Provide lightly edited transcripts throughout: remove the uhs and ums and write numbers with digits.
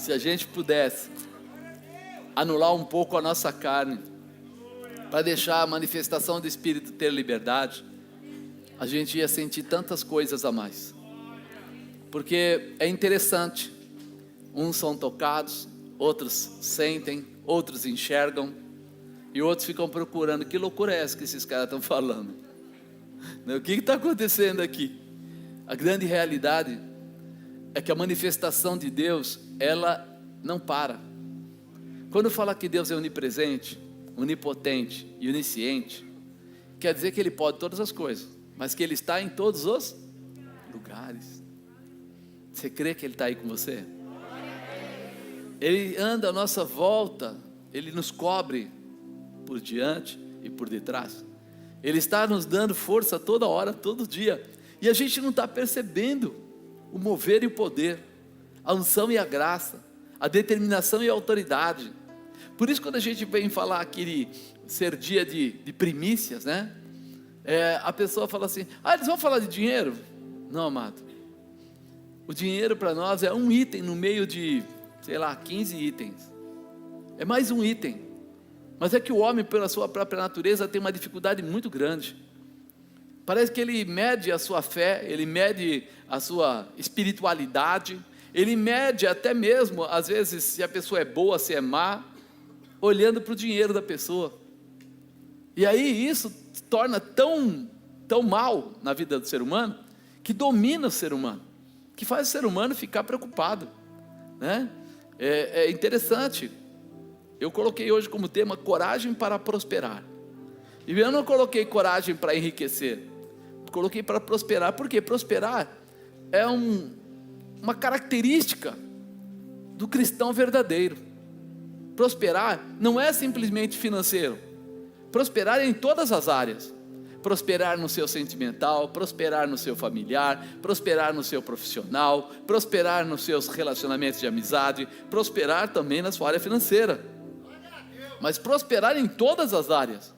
Se a gente pudesse anular um pouco a nossa carne, para deixar a manifestação do Espírito ter liberdade, a gente ia sentir tantas coisas a mais. Porque é interessante, uns são tocados, outros sentem, outros enxergam, e outros ficam procurando, que loucura é essa que esses caras estão falando? O que está acontecendo aqui? A grande realidade é que a manifestação de Deus, ela não para. Quando fala que Deus é onipresente, onipotente e onisciente, quer dizer que Ele pode todas as coisas, mas que Ele está em todos os lugares. Você crê que Ele está aí com você? Ele anda à nossa volta, Ele nos cobre por diante e por detrás. Ele está nos dando força toda hora, todo dia, e a gente não está percebendo o mover e o poder, a unção e a graça, a determinação e a autoridade. Por isso, quando a gente vem falar aqui de ser dia de primícias, né? A pessoa fala assim, eles vão falar de dinheiro? Não, amado, o dinheiro para nós é um item no meio de, 15 itens, é mais um item, mas é que o homem, pela sua própria natureza, tem uma dificuldade muito grande. Parece que ele mede a sua fé, ele mede a sua espiritualidade, ele mede até mesmo, às vezes, se a pessoa é boa, se é má, olhando para o dinheiro da pessoa. E aí isso se torna tão mal na vida do ser humano, que domina o ser humano, que faz o ser humano ficar preocupado, né? É interessante, eu coloquei hoje como tema, coragem para prosperar, e eu não coloquei coragem para enriquecer, coloquei para prosperar, porque prosperar é uma característica do cristão verdadeiro. Prosperar não é simplesmente financeiro, prosperar é em todas as áreas. Prosperar no seu sentimental, prosperar no seu familiar, prosperar no seu profissional, prosperar nos seus relacionamentos de amizade, prosperar também na sua área financeira, mas prosperar em todas as áreas.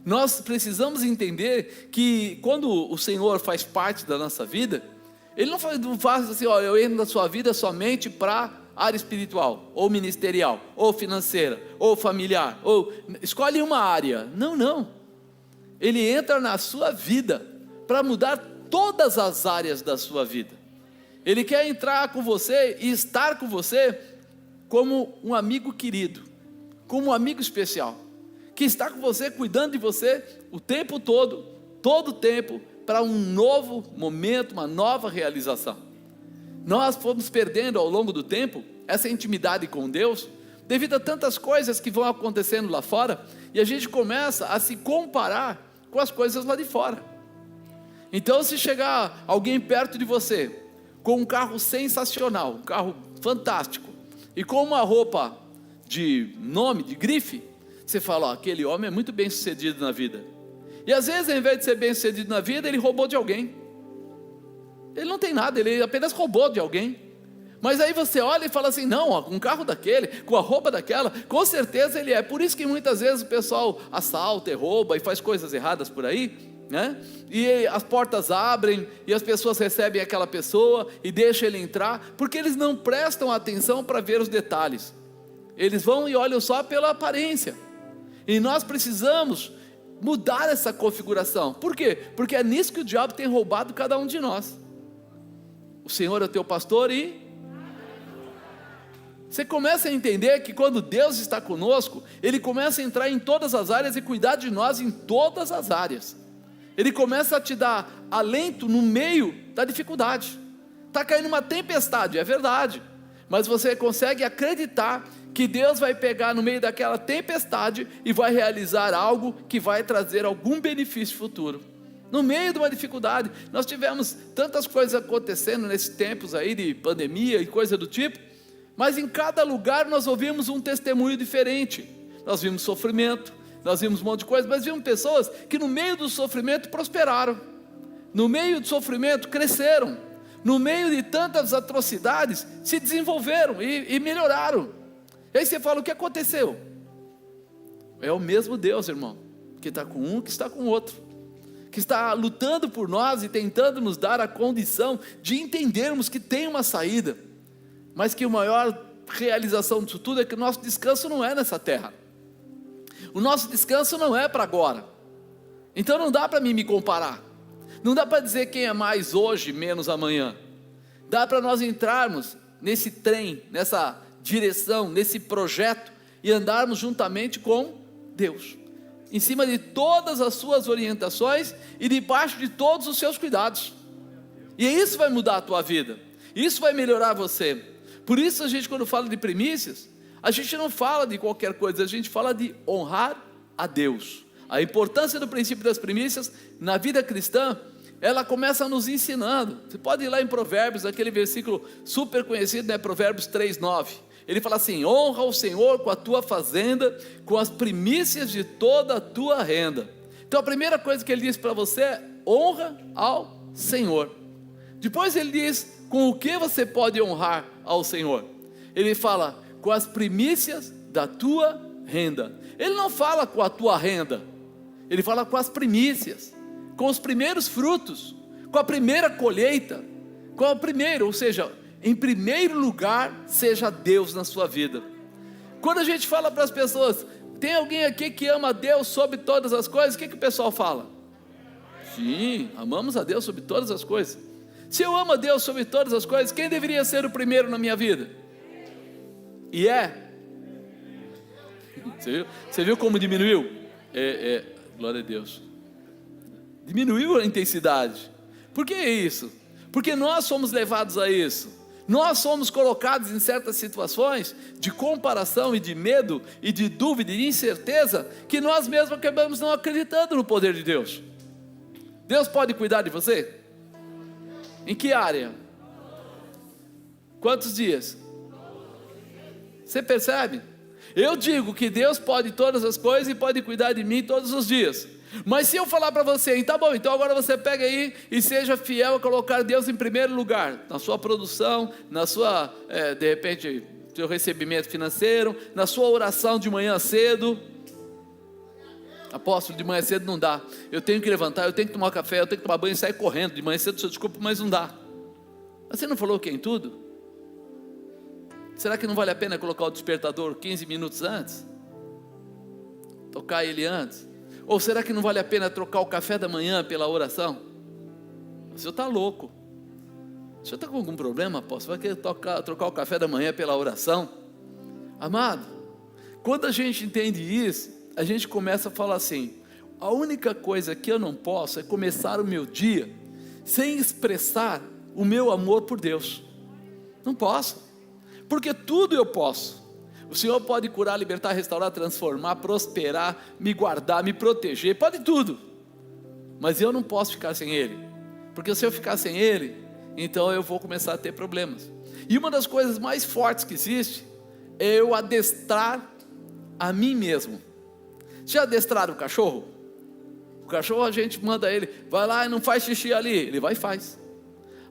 Nós precisamos entender que quando o Senhor faz parte da nossa vida, Ele não faz assim, eu entro na sua vida somente para área espiritual, ou ministerial, ou financeira, ou familiar, ou escolhe uma área. Não. Ele entra na sua vida para mudar todas as áreas da sua vida. Ele quer entrar com você e estar com você como um amigo querido, como um amigo especial, que está com você, cuidando de você o tempo todo o tempo, para um novo momento, uma nova realização. Nós fomos perdendo ao longo do tempo essa intimidade com Deus, devido a tantas coisas que vão acontecendo lá fora, e a gente começa a se comparar com as coisas lá de fora. Então, se chegar alguém perto de você, com um carro sensacional, um carro fantástico, e com uma roupa de nome, de grife, você fala, aquele homem é muito bem sucedido na vida. E às vezes, ao invés de ser bem sucedido na vida, ele roubou de alguém. Ele não tem nada, ele apenas roubou de alguém. Mas aí você olha e fala assim, não, com um carro daquele, com a roupa daquela, com certeza ele é. Por isso que muitas vezes o pessoal assalta e rouba e faz coisas erradas por aí, né? E as portas abrem e as pessoas recebem aquela pessoa e deixam ele entrar, porque eles não prestam atenção para ver os detalhes. Eles vão e olham só pela aparência. E nós precisamos mudar essa configuração. Por quê? Porque é nisso que o diabo tem roubado cada um de nós. O Senhor é o teu pastor e você começa a entender que quando Deus está conosco, Ele começa a entrar em todas as áreas e cuidar de nós em todas as áreas. Ele começa a te dar alento no meio da dificuldade. Está caindo uma tempestade, é verdade, mas você consegue acreditar que Deus vai pegar no meio daquela tempestade e vai realizar algo que vai trazer algum benefício futuro. No meio de uma dificuldade, nós tivemos tantas coisas acontecendo nesses tempos aí de pandemia e coisa do tipo, mas em cada lugar nós ouvimos um testemunho diferente. Nós vimos sofrimento, nós vimos um monte de coisa, mas vimos pessoas que no meio do sofrimento prosperaram, no meio do sofrimento cresceram, no meio de tantas atrocidades se desenvolveram e melhoraram. E aí você fala, o que aconteceu? É o mesmo Deus, irmão, que está com um, que está com o outro, que está lutando por nós e tentando nos dar a condição de entendermos que tem uma saída, mas que o maior realização disso tudo é que o nosso descanso não é nessa terra. O nosso descanso não é para agora. Então não dá para mim me comparar. Não dá para dizer quem é mais hoje, menos amanhã. Dá para nós entrarmos nesse trem, nessa direção, nesse projeto e andarmos juntamente com Deus, em cima de todas as suas orientações e debaixo de todos os seus cuidados. E isso vai mudar a tua vida, isso vai melhorar você. Por isso a gente, quando fala de primícias, a gente não fala de qualquer coisa, a gente fala de honrar a Deus. A importância do princípio das primícias na vida cristã, ela começa nos ensinando. Você pode ir lá em Provérbios, aquele versículo super conhecido, né? Provérbios 3:9. Ele fala assim: honra o Senhor com a tua fazenda, com as primícias de toda a tua renda. Então a primeira coisa que ele diz para você é: honra ao Senhor. Depois ele diz com o que você pode honrar ao Senhor. Ele fala com as primícias da tua renda. Ele não fala com a tua renda, ele fala com as primícias, com os primeiros frutos, com a primeira colheita, com o primeiro, ou seja, em primeiro lugar, seja Deus na sua vida. Quando a gente fala para as pessoas: tem alguém aqui que ama a Deus sobre todas as coisas? O que o pessoal fala? Sim, amamos a Deus sobre todas as coisas. Se eu amo a Deus sobre todas as coisas, quem deveria ser o primeiro na minha vida? E é? Você viu como diminuiu? Glória a Deus. Diminuiu a intensidade. Por que isso? Porque nós somos levados a isso. Nós somos colocados em certas situações de comparação e de medo e de dúvida e de incerteza, que nós mesmos acabamos não acreditando no poder de Deus. Deus pode cuidar de você? Em que área? Quantos dias? Você percebe? Eu digo que Deus pode todas as coisas e pode cuidar de mim todos os dias. Mas se eu falar para você: tá bom, então agora você pega aí e seja fiel a colocar Deus em primeiro lugar, na sua produção, na sua, de repente, seu recebimento financeiro, na sua oração de manhã cedo. Apóstolo, de manhã cedo não dá, eu tenho que levantar, eu tenho que tomar café, eu tenho que tomar banho e sair correndo, de manhã cedo, desculpa, mas não dá. Você não falou o que em tudo? Será que não vale a pena colocar o despertador 15 minutos antes? Tocar ele antes? Ou será que não vale a pena trocar o café da manhã pela oração? O senhor está louco. O senhor está com algum problema, apóstolo? Vai querer trocar o café da manhã pela oração? Amado, quando a gente entende isso, a gente começa a falar assim: a única coisa que eu não posso é começar o meu dia sem expressar o meu amor por Deus. Não posso, porque tudo eu posso. O Senhor pode curar, libertar, restaurar, transformar, prosperar, me guardar, me proteger, pode tudo. Mas eu não posso ficar sem Ele, porque se eu ficar sem Ele, então eu vou começar a ter problemas. E uma das coisas mais fortes que existe é eu adestrar a mim mesmo. Já adestraram o cachorro? O cachorro, a gente manda ele: vai lá e não faz xixi ali. Ele vai e faz.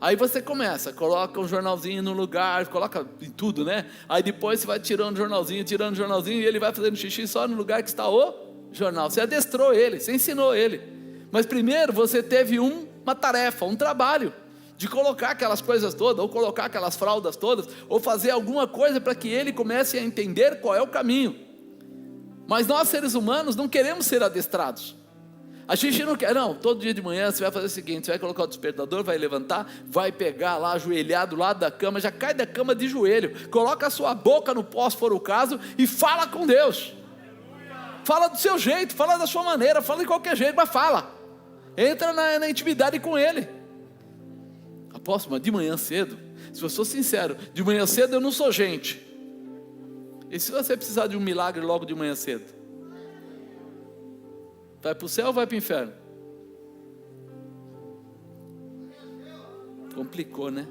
Aí você começa, coloca um jornalzinho no lugar, coloca em tudo, né? Aí depois você vai tirando o jornalzinho, e ele vai fazendo xixi só no lugar que está o jornal. Você adestrou ele, você ensinou ele. Mas primeiro você teve uma tarefa, um trabalho de colocar aquelas coisas todas, ou colocar aquelas fraldas todas, ou fazer alguma coisa para que ele comece a entender qual é o caminho. Mas nós, seres humanos, não queremos ser adestrados. A gente não quer, não. Todo dia de manhã você vai fazer o seguinte: você vai colocar o despertador, vai levantar, vai pegar lá, ajoelhar do lado da cama, já cai da cama de joelho, coloca a sua boca no pó, se for o caso, e fala com Deus. Fala do seu jeito, fala da sua maneira, fala de qualquer jeito, mas fala. Entra na intimidade com Ele. Apóstolo, mas de manhã cedo, se eu sou sincero, de manhã cedo eu não sou gente. E se você precisar de um milagre logo de manhã cedo? Vai para o céu ou vai para o inferno? Complicou, né?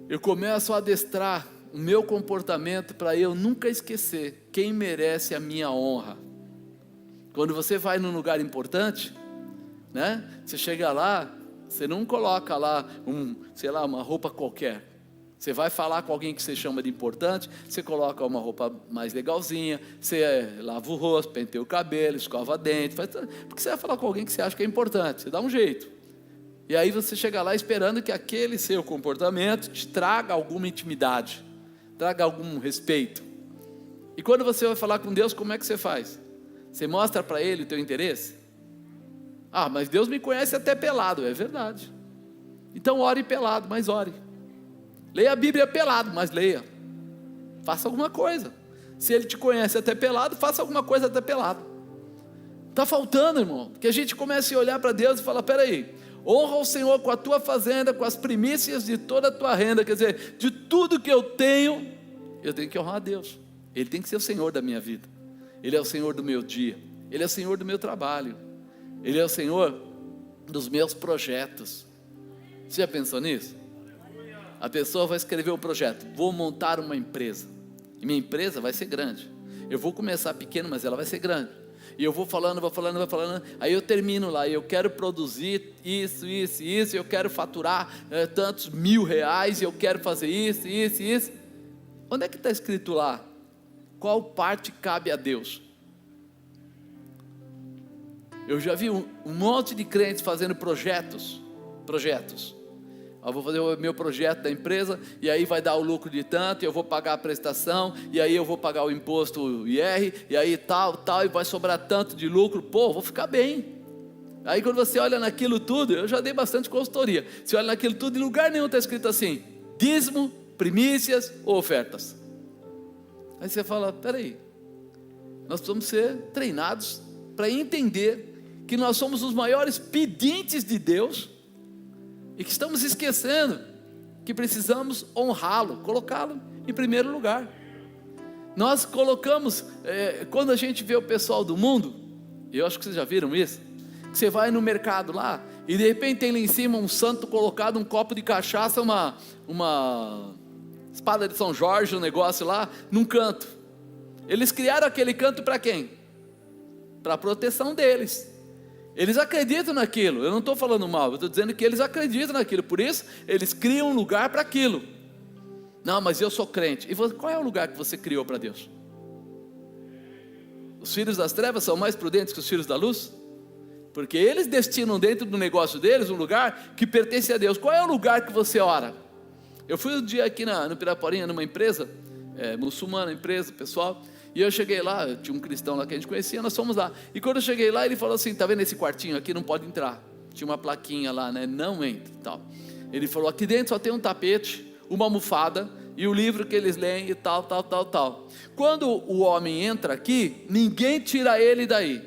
Eu começo a adestrar o meu comportamento para eu nunca esquecer quem merece a minha honra. Quando você vai num lugar importante, né? Você chega lá, você não coloca lá uma roupa qualquer. Você vai falar com alguém que você chama de importante, você coloca uma roupa mais legalzinha, você lava o rosto, penteia o cabelo, escova dente, porque você vai falar com alguém que você acha que é importante, você dá um jeito. E aí você chega lá esperando que aquele seu comportamento te traga alguma intimidade, traga algum respeito. E quando você vai falar com Deus, como é que você faz? Você mostra para Ele o teu interesse? Ah, mas Deus me conhece até pelado. É verdade. Então ore pelado, mas ore. Leia a Bíblia pelado, mas leia. Faça alguma coisa. Se Ele te conhece até pelado, faça alguma coisa até pelado. Está faltando, irmão, que a gente comece a olhar para Deus e falar: peraí, honra o Senhor com a tua fazenda, com as primícias de toda a tua renda. Quer dizer, de tudo que eu tenho que honrar a Deus. Ele tem que ser o Senhor da minha vida. Ele é o Senhor do meu dia. Ele é o Senhor do meu trabalho. Ele é o Senhor dos meus projetos. Você já pensou nisso? A pessoa vai escrever um projeto: vou montar uma empresa, e minha empresa vai ser grande. Eu vou começar pequeno, mas ela vai ser grande. E eu vou falando, aí eu termino lá, e eu quero produzir isso, eu quero faturar tantos R$1.000, e eu quero fazer isso. Onde é que está escrito lá? Qual parte cabe a Deus? Eu já vi um monte de crentes fazendo projetos. Eu vou fazer o meu projeto da empresa, e aí vai dar o lucro de tanto, e eu vou pagar a prestação, e aí eu vou pagar o imposto IR, e aí tal, e vai sobrar tanto de lucro. Pô, vou ficar bem. Aí quando você olha naquilo tudo, eu já dei bastante consultoria, você olha naquilo tudo, em lugar nenhum está escrito assim: dízimo, primícias ou ofertas. Aí você fala: peraí, nós precisamos ser treinados para entender que nós somos os maiores pedintes de Deus, e que estamos esquecendo que precisamos honrá-lo, colocá-lo em primeiro lugar. Nós colocamos, quando a gente vê o pessoal do mundo, e eu acho que vocês já viram isso, que você vai no mercado lá, e de repente tem lá em cima um santo colocado, um copo de cachaça, uma espada de São Jorge, um negócio lá, num canto. Eles criaram aquele canto para quem? Para a proteção deles. Eles acreditam naquilo. Eu não estou falando mal, eu estou dizendo que eles acreditam naquilo. Por isso, eles criam um lugar para aquilo. Não, mas eu sou crente. E qual é o lugar que você criou para Deus? Os filhos das trevas são mais prudentes que os filhos da luz? Porque eles destinam dentro do negócio deles um lugar que pertence a Deus. Qual é o lugar que você ora? Eu fui um dia aqui no Piraporinha, numa empresa muçulmana, empresa, pessoal, e eu cheguei lá, tinha um cristão lá que a gente conhecia, nós fomos lá, e quando eu cheguei lá, ele falou assim: tá vendo esse quartinho aqui, não pode entrar, tinha uma plaquinha lá, né, não entra, tal. Ele falou: aqui dentro só tem um tapete, uma almofada, e o livro que eles leem, e tal. Quando o homem entra aqui, ninguém tira ele daí.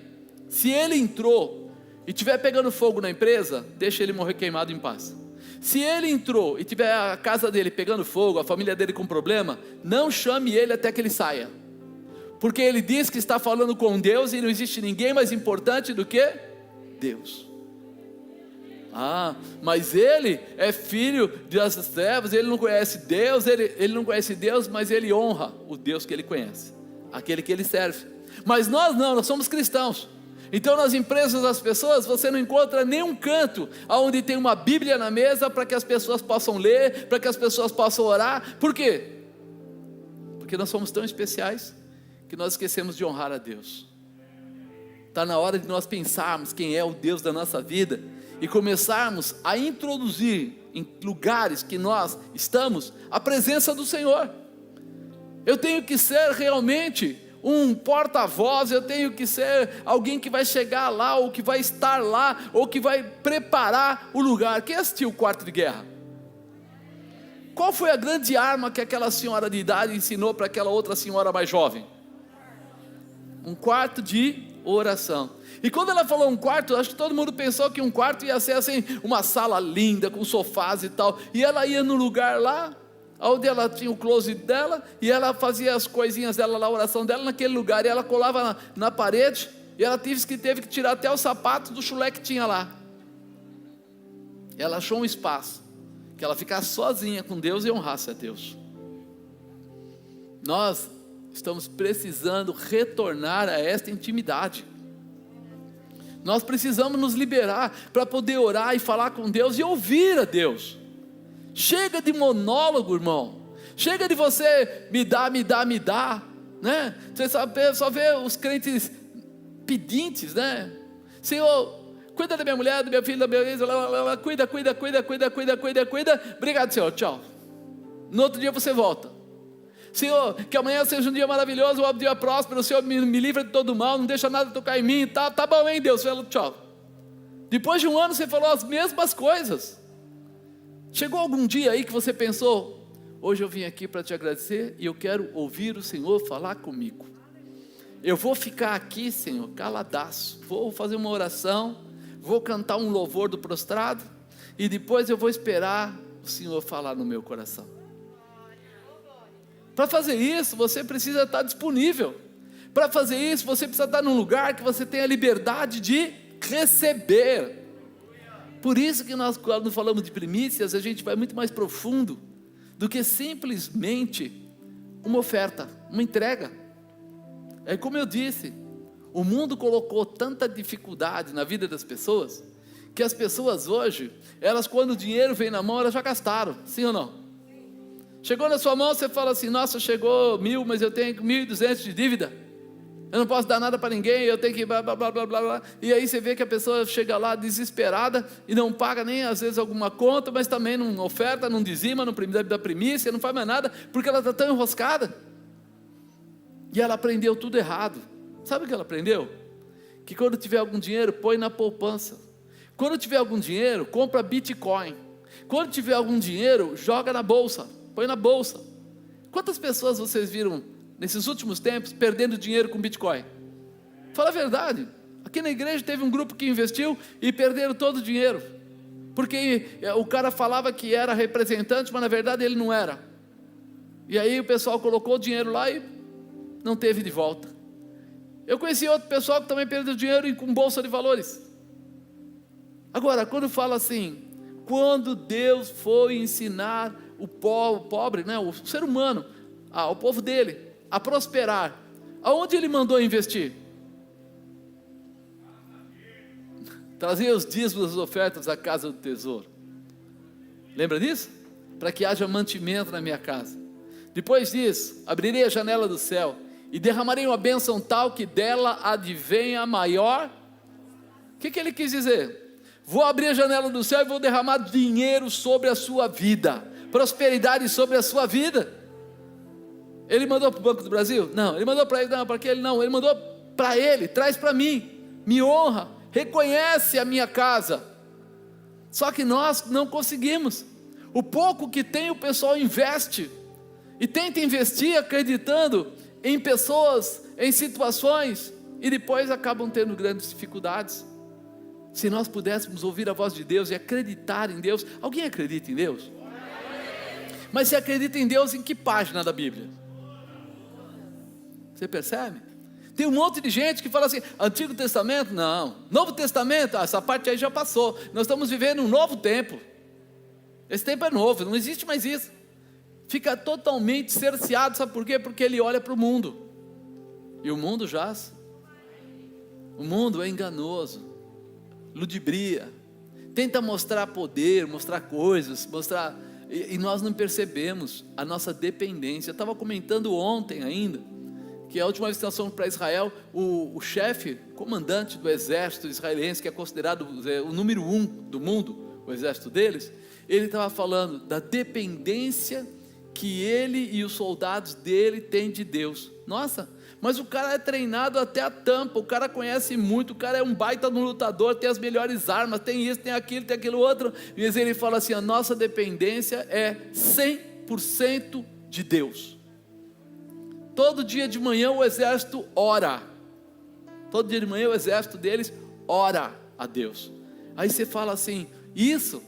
Se ele entrou, e estiver pegando fogo na empresa, deixa ele morrer queimado em paz. Se ele entrou e tiver a casa dele pegando fogo, a família dele com problema, não chame ele até que ele saia, porque ele diz que está falando com Deus, e não existe ninguém mais importante do que Deus. Ah, mas ele é filho das trevas, ele não conhece Deus, ele não conhece Deus, mas ele honra o Deus que ele conhece, aquele que ele serve. Mas nós não, nós somos cristãos. Então nas empresas das pessoas você não encontra nenhum canto onde tem uma Bíblia na mesa para que as pessoas possam ler, para que as pessoas possam orar. Por quê? Porque nós somos tão especiais que nós esquecemos de honrar a Deus. Está na hora de nós pensarmos quem é o Deus da nossa vida e começarmos a introduzir em lugares que nós estamos a presença do Senhor. Eu tenho que ser realmente um porta-voz, eu tenho que ser alguém que vai chegar lá, ou que vai estar lá, ou que vai preparar o lugar. Quem assistiu o Quarto de Guerra? Qual foi a grande arma que aquela senhora de idade ensinou para aquela outra senhora mais jovem? Um quarto de oração. E quando ela falou um quarto, acho que todo mundo pensou que um quarto ia ser assim, uma sala linda, com sofás e tal, e ela ia no lugar lá, onde ela tinha o closet dela, e ela fazia as coisinhas dela lá, a oração dela naquele lugar, e ela colava na parede, e ela teve que tirar até os sapatos do chulé que tinha lá. Ela achou um espaço, que ela ficasse sozinha com Deus e honrasse a Deus. Nós estamos precisando retornar a esta intimidade. Nós precisamos nos liberar para poder orar e falar com Deus e ouvir a Deus. Chega de monólogo, irmão. Chega de você me dá, né? Você só vê os crentes pedintes, né? Senhor, cuida da minha mulher, da minha filha, da minha ex, cuida. Obrigado, Senhor, tchau. No outro dia você volta. Senhor, que amanhã seja um dia maravilhoso, um dia próspero, o Senhor me livra de todo mal, não deixa nada tocar em mim, tá bom, hein, Deus? Falou, tchau. Depois de um ano você falou as mesmas coisas. Chegou algum dia aí que você pensou, hoje eu vim aqui para te agradecer e eu quero ouvir o Senhor falar comigo. Eu vou ficar aqui, Senhor, caladaço, vou fazer uma oração, vou cantar um louvor do prostrado e depois eu vou esperar o Senhor falar no meu coração. Para fazer isso, você precisa estar disponível. Para fazer isso, você precisa estar num lugar que você tenha liberdade de receber. Por isso que nós, quando falamos de primícias, a gente vai muito mais profundo do que simplesmente uma oferta, uma entrega. É como eu disse, o mundo colocou tanta dificuldade na vida das pessoas, que as pessoas hoje, elas quando o dinheiro vem na mão, elas já gastaram, sim ou não? Chegou na sua mão, você fala assim, nossa, chegou 1.000, mas eu tenho 1.200 de dívida, eu não posso dar nada para ninguém, eu tenho que blá, blá, blá, blá, blá. E aí você vê que a pessoa chega lá desesperada, e não paga nem às vezes alguma conta, mas também não oferta, não dizima, não dá primícia, não faz mais nada, porque ela está tão enroscada, e ela aprendeu tudo errado. Sabe o que ela aprendeu? Que quando tiver algum dinheiro, põe na poupança, quando tiver algum dinheiro, compra Bitcoin, quando tiver algum dinheiro, joga na bolsa, põe na bolsa. Quantas pessoas vocês viram nesses últimos tempos perdendo dinheiro com Bitcoin? Fala a verdade. Aqui na igreja teve um grupo que investiu e perderam todo o dinheiro, porque o cara falava que era representante, mas na verdade ele não era. E aí o pessoal colocou o dinheiro lá e não teve de volta. Eu conheci outro pessoal que também perdeu dinheiro com bolsa de valores. Agora, quando fala assim, quando Deus foi ensinar o pobre, né, o ser humano, o povo dele, a prosperar, aonde ele mandou investir? Trazer os dízimos das ofertas à casa do tesouro. Lembra disso? Para que haja mantimento na minha casa. Depois disso, abrirei a janela do céu e derramarei uma bênção tal que dela advenha maior. O que ele quis dizer? Vou abrir a janela do céu e vou derramar dinheiro sobre a sua vida, prosperidade sobre a sua vida. Ele mandou para o Banco do Brasil? Não. Ele mandou para ele? Não, para aquele não. Ele mandou para ele, traz para mim, me honra, reconhece a minha casa. Só que nós não conseguimos. O pouco que tem o pessoal investe, e tenta investir acreditando em pessoas, em situações, e depois acabam tendo grandes dificuldades. Se nós pudéssemos ouvir a voz de Deus e acreditar em Deus. Alguém acredita em Deus? Mas você acredita em Deus em que página da Bíblia? Você percebe? Tem um monte de gente que fala assim, Antigo Testamento? Não. Novo Testamento? Essa parte aí já passou. Nós estamos vivendo um novo tempo. Esse tempo é novo, não existe mais isso. Fica totalmente cerceado, sabe por quê? Porque ele olha para o mundo. E o mundo jaz. O mundo é enganoso, ludibria, tenta mostrar poder, mostrar coisas, e nós não percebemos a nossa dependência. Eu estava comentando ontem ainda, que a última vez que nós fomos para Israel, o chefe, comandante do exército israelense, que é considerado o número 1 do mundo, o exército deles, ele estava falando da dependência que ele e os soldados dele têm de Deus. Nossa, mas o cara é treinado até a tampa, o cara conhece muito, o cara é um baita no lutador, tem as melhores armas, tem isso, tem aquilo outro, mas ele fala assim, a nossa dependência é 100% de Deus. Todo dia de manhã o exército ora, todo dia de manhã o exército deles ora a Deus. Aí você fala assim, isso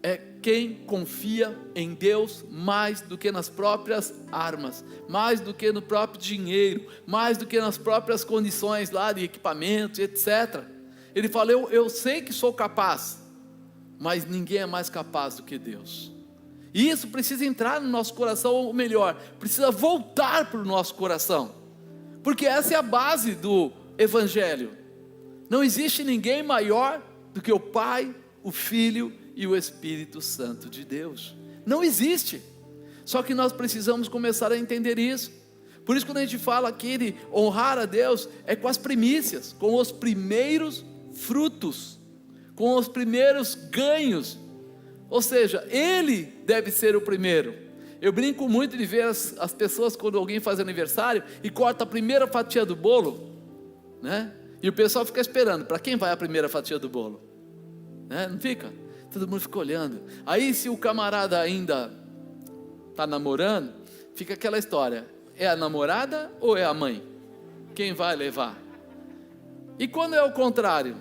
é quem confia em Deus mais do que nas próprias armas, mais do que no próprio dinheiro, mais do que nas próprias condições lá de equipamentos, etc. Ele fala, eu sei que sou capaz, mas ninguém é mais capaz do que Deus. E isso precisa entrar no nosso coração, ou melhor, precisa voltar para o nosso coração, porque essa é a base do Evangelho. Não existe ninguém maior do que o Pai, o Filho e o Espírito Santo de Deus. Não existe. Só que nós precisamos começar a entender isso. Por isso, quando a gente fala aqui de honrar a Deus, é com as primícias, com os primeiros frutos, com os primeiros ganhos. Ou seja, Ele deve ser o primeiro. Eu brinco muito de ver as pessoas quando alguém faz aniversário e corta a primeira fatia do bolo, né? E o pessoal fica esperando, para quem vai a primeira fatia do bolo? Né? Não fica? Todo mundo fica olhando. Aí se o camarada ainda está namorando, fica aquela história, é a namorada ou é a mãe? Quem vai levar? E quando é o contrário,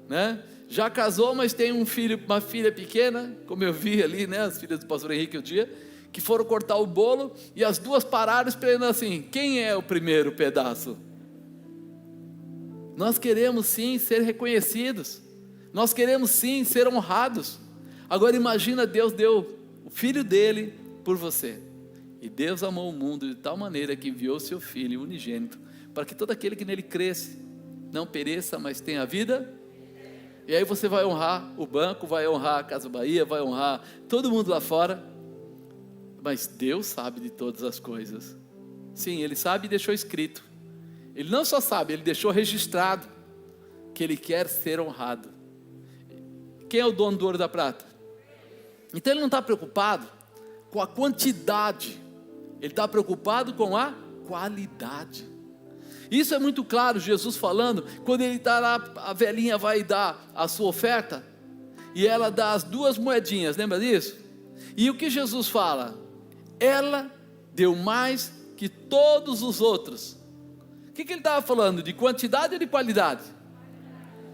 né? Já casou, mas tem um filho, uma filha pequena, como eu vi ali, né? As filhas do pastor Henrique um dia, que foram cortar o bolo, e as duas pararam esperando assim, quem é o primeiro pedaço? Nós queremos sim ser reconhecidos, nós queremos sim ser honrados. Agora imagina, Deus deu o Filho dele por você, e Deus amou o mundo de tal maneira que enviou o seu Filho unigênito, para que todo aquele que nele cresce, não pereça, mas tenha vida. E aí você vai honrar o banco, vai honrar a Casa Bahia, vai honrar todo mundo lá fora, mas Deus sabe de todas as coisas. Sim, Ele sabe e deixou escrito. Ele não só sabe, Ele deixou registrado que Ele quer ser honrado. Quem é o dono do ouro e da prata? Então Ele não está preocupado com a quantidade, Ele está preocupado com a qualidade. Isso é muito claro, Jesus falando, quando Ele está lá, a velhinha vai dar a sua oferta, e ela dá as 2 moedinhas, lembra disso? E o que Jesus fala? Ela deu mais que todos os outros. O que Ele estava falando? De quantidade ou de qualidade?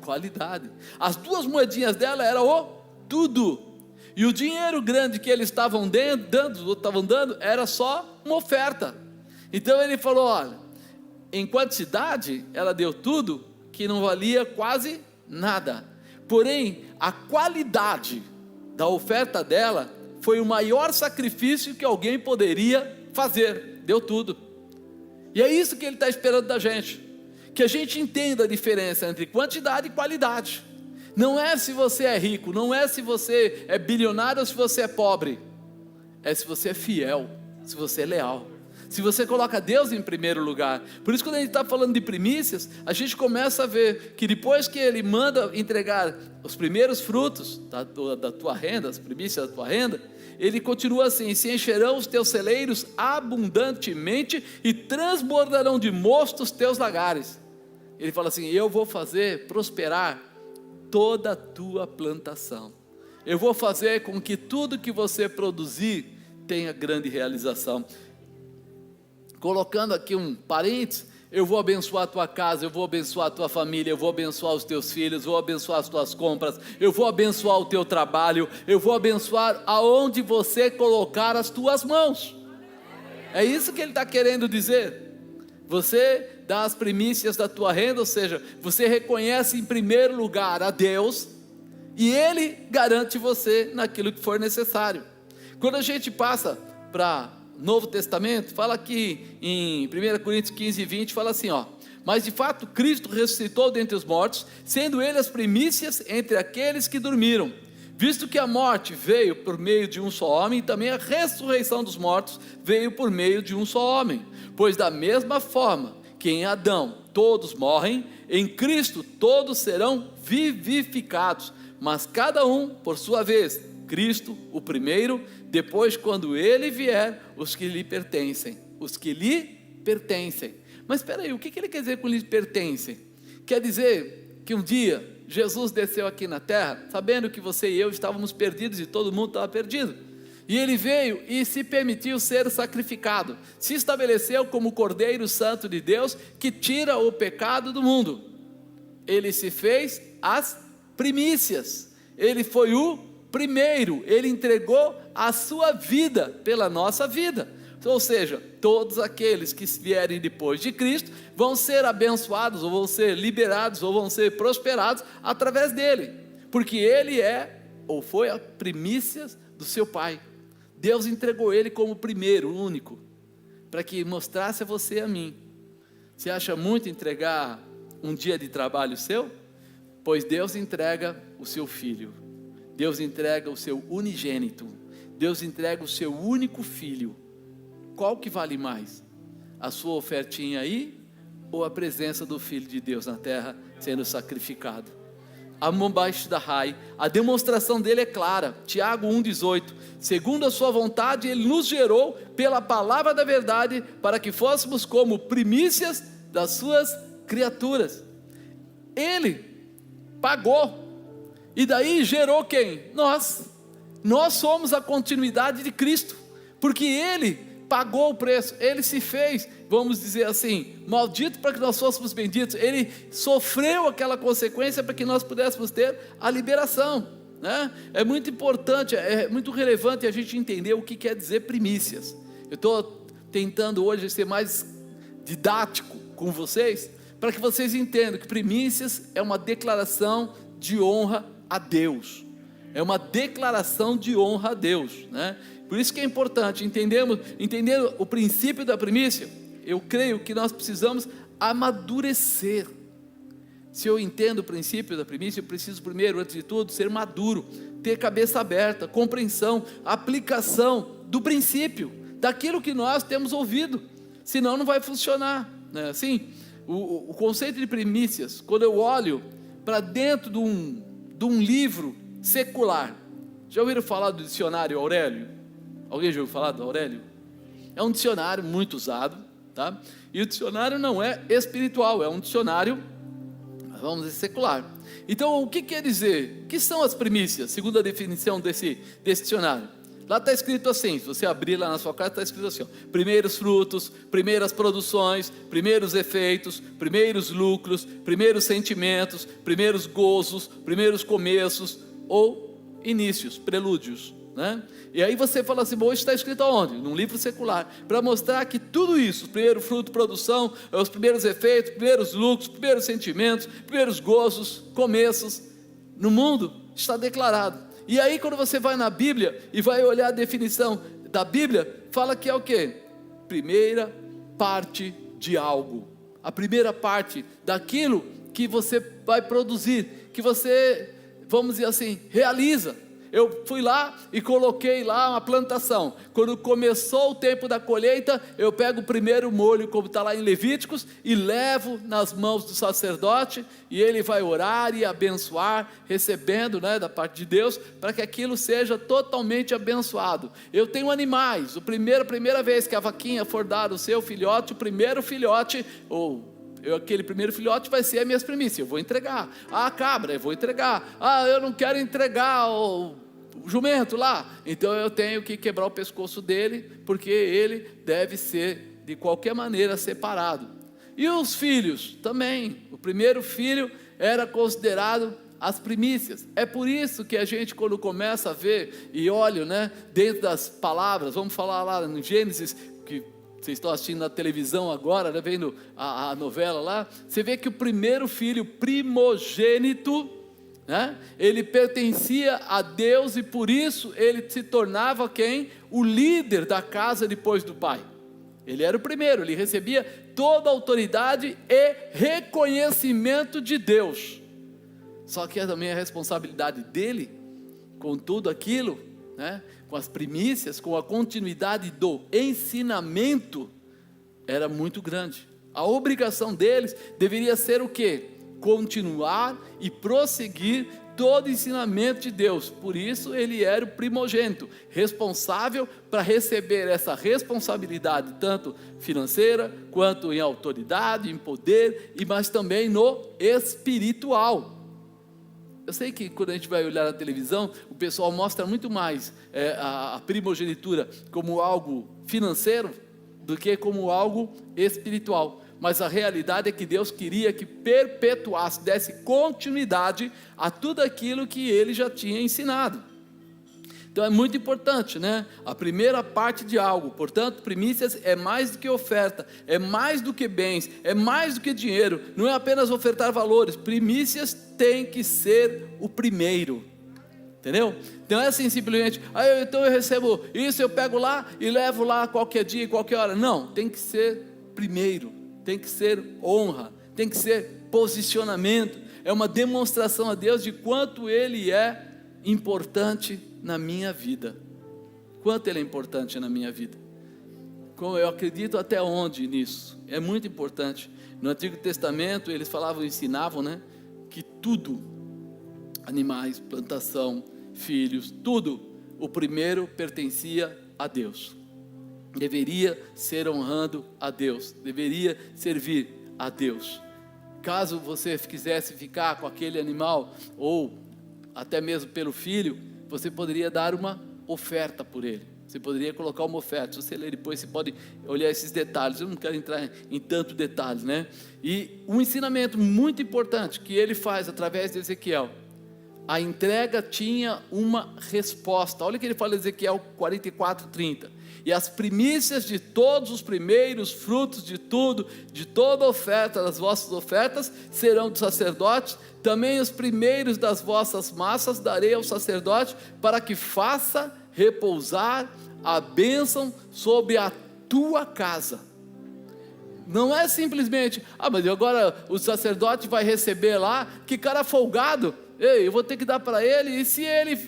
Qualidade. As 2 moedinhas dela era o tudo, e o dinheiro grande que eles estavam dando, era só uma oferta. Então Ele falou, olha, em quantidade ela deu tudo, que não valia quase nada, porém a qualidade da oferta dela foi o maior sacrifício que alguém poderia fazer, deu tudo. E é isso que Ele está esperando da gente, que a gente entenda a diferença entre quantidade e qualidade. Não é se você é rico, não é se você é bilionário ou se você é pobre, é se você é fiel, se você é leal, se você coloca Deus em primeiro lugar. Por isso, quando a gente está falando de primícias, a gente começa a ver que depois que Ele manda entregar os primeiros frutos da tua renda, as primícias da tua renda, Ele continua assim: se encherão os teus celeiros abundantemente e transbordarão de mosto os teus lagares. Ele fala assim: eu vou fazer prosperar toda a tua plantação, eu vou fazer com que tudo que você produzir tenha grande realização. Colocando aqui um parênteses, eu vou abençoar a tua casa, eu vou abençoar a tua família, eu vou abençoar os teus filhos, eu vou abençoar as tuas compras, eu vou abençoar o teu trabalho, eu vou abençoar aonde você colocar as tuas mãos. É isso que Ele está querendo dizer. Você dá as primícias da tua renda, ou seja, você reconhece em primeiro lugar a Deus, e Ele garante você naquilo que for necessário. Quando a gente passa para Novo Testamento, fala aqui em 1 Coríntios 15, 20, fala assim, ó: mas de fato Cristo ressuscitou dentre os mortos, sendo Ele as primícias entre aqueles que dormiram, visto que a morte veio por meio de um só homem, também a ressurreição dos mortos veio por meio de um só homem. Pois da mesma forma que em Adão todos morrem, em Cristo todos serão vivificados, mas cada um por sua vez. Cristo o primeiro, depois quando Ele vier, os que lhe pertencem. Os que lhe pertencem. Mas espera aí, o que Ele quer dizer com lhe pertencem? Quer dizer que um dia Jesus desceu aqui na terra, sabendo que você e eu estávamos perdidos e todo mundo estava perdido, e Ele veio e se permitiu ser sacrificado, se estabeleceu como o Cordeiro Santo de Deus, que tira o pecado do mundo. Ele se fez as primícias, Ele foi o primeiro, Ele entregou a sua vida pela nossa vida. Ou seja, todos aqueles que vierem depois de Cristo vão ser abençoados, ou vão ser liberados, ou vão ser prosperados através dele, porque Ele é, ou foi a primícia do seu Pai. Deus entregou Ele como primeiro, único, para que mostrasse a você e a mim. Você acha muito entregar um dia de trabalho seu? Pois Deus entrega o seu Filho, Deus entrega o seu unigênito, Deus entrega o seu único filho. Qual que vale mais? A sua ofertinha aí, ou a presença do Filho de Deus na terra sendo sacrificado? A demonstração dele é clara. Tiago 1,18. Segundo a sua vontade, ele nos gerou pela palavra da verdade, para que fôssemos como primícias das suas criaturas. Ele pagou, e daí gerou quem? Nós somos a continuidade de Cristo, porque ele pagou o preço, ele se fez, vamos dizer assim, maldito para que nós fôssemos benditos. Ele sofreu aquela consequência para que nós pudéssemos ter a liberação, né? É muito importante, é muito relevante a gente entender o que quer dizer primícias. Eu estou tentando hoje ser mais didático com vocês, para que vocês entendam que primícias é uma declaração de honra a Deus, é uma declaração de honra a Deus, né? Por isso que é importante entender o princípio da primícia. Eu creio que nós precisamos amadurecer. Se eu entendo o princípio da primícia, eu preciso primeiro, antes de tudo, ser maduro, ter cabeça aberta, compreensão, aplicação do princípio, daquilo que nós temos ouvido, senão não vai funcionar, não é assim? O conceito de primícias, quando eu olho para dentro de um livro secular, já ouviram falar do dicionário Aurélio? Alguém já ouviu falar do Aurélio? É um dicionário muito usado, tá? E o dicionário não é espiritual, é um dicionário, vamos dizer, secular. Então, o que quer dizer? O que são as primícias, segundo a definição desse dicionário? Lá está escrito assim, se você abrir lá na sua casa, está escrito assim, ó: primeiros frutos, primeiras produções, primeiros efeitos, primeiros lucros, primeiros sentimentos, primeiros gozos, primeiros começos ou inícios, prelúdios, né? E aí você fala assim, bom, isso está escrito aonde? Num livro secular, para mostrar que tudo isso, primeiro fruto, produção, os primeiros efeitos, primeiros lucros, primeiros sentimentos, primeiros gozos, começos, no mundo está declarado. E aí quando você vai na Bíblia e vai olhar a definição da Bíblia, fala que é o quê? Primeira parte de algo, a primeira parte daquilo que você vai produzir, que você, vamos dizer assim, realiza. Eu fui lá e coloquei lá uma plantação. Quando começou o tempo da colheita, eu pego o primeiro molho, como está lá em Levíticos, e levo nas mãos do sacerdote, e ele vai orar e abençoar, recebendo, né, da parte de Deus, para que aquilo seja totalmente abençoado. Eu tenho animais. Primeira vez que a vaquinha for dar o seu filhote, o primeiro filhote, aquele primeiro filhote vai ser as minhas primícias, eu vou entregar. A cabra, eu vou entregar. Eu não quero entregar o jumento lá, então eu tenho que quebrar o pescoço dele, porque ele deve ser de qualquer maneira separado. E os filhos também, o primeiro filho era considerado as primícias. É por isso que a gente, quando começa a ver e olha, né, dentro das palavras, vamos falar lá no Gênesis, que vocês estão assistindo na televisão agora, né, vendo a novela lá, você vê que o primeiro filho primogênito, né, ele pertencia a Deus, e por isso ele se tornava quem? O líder da casa depois do pai. Ele era o primeiro, ele recebia toda a autoridade e reconhecimento de Deus. Só que também a responsabilidade dele com tudo aquilo, né, com as primícias, com a continuidade do ensinamento, era muito grande. A obrigação deles deveria ser o quê? Continuar e prosseguir todo o ensinamento de Deus. Por isso ele era o primogênito, responsável para receber essa responsabilidade, tanto financeira, quanto em autoridade, em poder, mas também no espiritual. Eu sei que quando a gente vai olhar na televisão, o pessoal mostra muito mais a primogenitura como algo financeiro do que como algo espiritual. Mas a realidade é que Deus queria que perpetuasse, desse continuidade a tudo aquilo que Ele já tinha ensinado. Então é muito importante, né? A primeira parte de algo. Portanto, primícias é mais do que oferta, é mais do que bens, é mais do que dinheiro. Não é apenas ofertar valores. Primícias tem que ser o primeiro. Entendeu? Então é assim, simplesmente, então eu recebo isso, eu pego lá e levo lá qualquer dia, qualquer hora. Não, tem que ser primeiro, tem que ser honra, tem que ser posicionamento. É uma demonstração a Deus de quanto Ele é importante na minha vida. Quanto Ele é importante na minha vida. Como eu acredito até onde nisso. É muito importante. No Antigo Testamento eles falavam, ensinavam, né, que tudo animais, plantação, filhos, tudo, o primeiro pertencia a Deus. Deveria ser honrando a Deus, deveria servir a Deus. Caso você quisesse ficar com aquele animal, ou até mesmo pelo filho, você poderia dar uma oferta por ele. Você poderia colocar uma oferta. Se você ler depois, você pode olhar esses detalhes. Eu não quero entrar em tanto detalhes, né? E um ensinamento muito importante que ele faz através de Ezequiel: a entrega tinha uma resposta. Olha o que ele fala em Ezequiel 44:30. E as primícias de todos os primeiros frutos de tudo, de toda oferta, das vossas ofertas, serão dos sacerdotes. Também os primeiros das vossas massas darei ao sacerdote, para que faça repousar a bênção sobre a tua casa. Não é simplesmente, mas agora o sacerdote vai receber lá, que cara folgado, ei, eu vou ter que dar para ele, e se ele...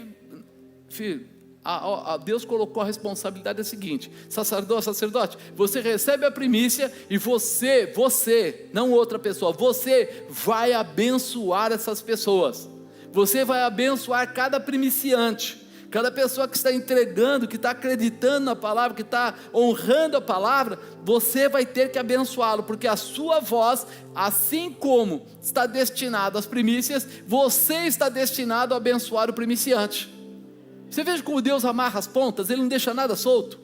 Filho, Deus colocou a responsabilidade é a seguinte: sacerdote, você recebe a primícia, e você, não outra pessoa, você vai abençoar essas pessoas, você vai abençoar cada primiciante, cada pessoa que está entregando, que está acreditando na palavra, que está honrando a palavra. Você vai ter que abençoá-lo, porque a sua voz, assim como está destinado às primícias, você está destinado a abençoar o primiciante. Você veja como Deus amarra as pontas, Ele não deixa nada solto.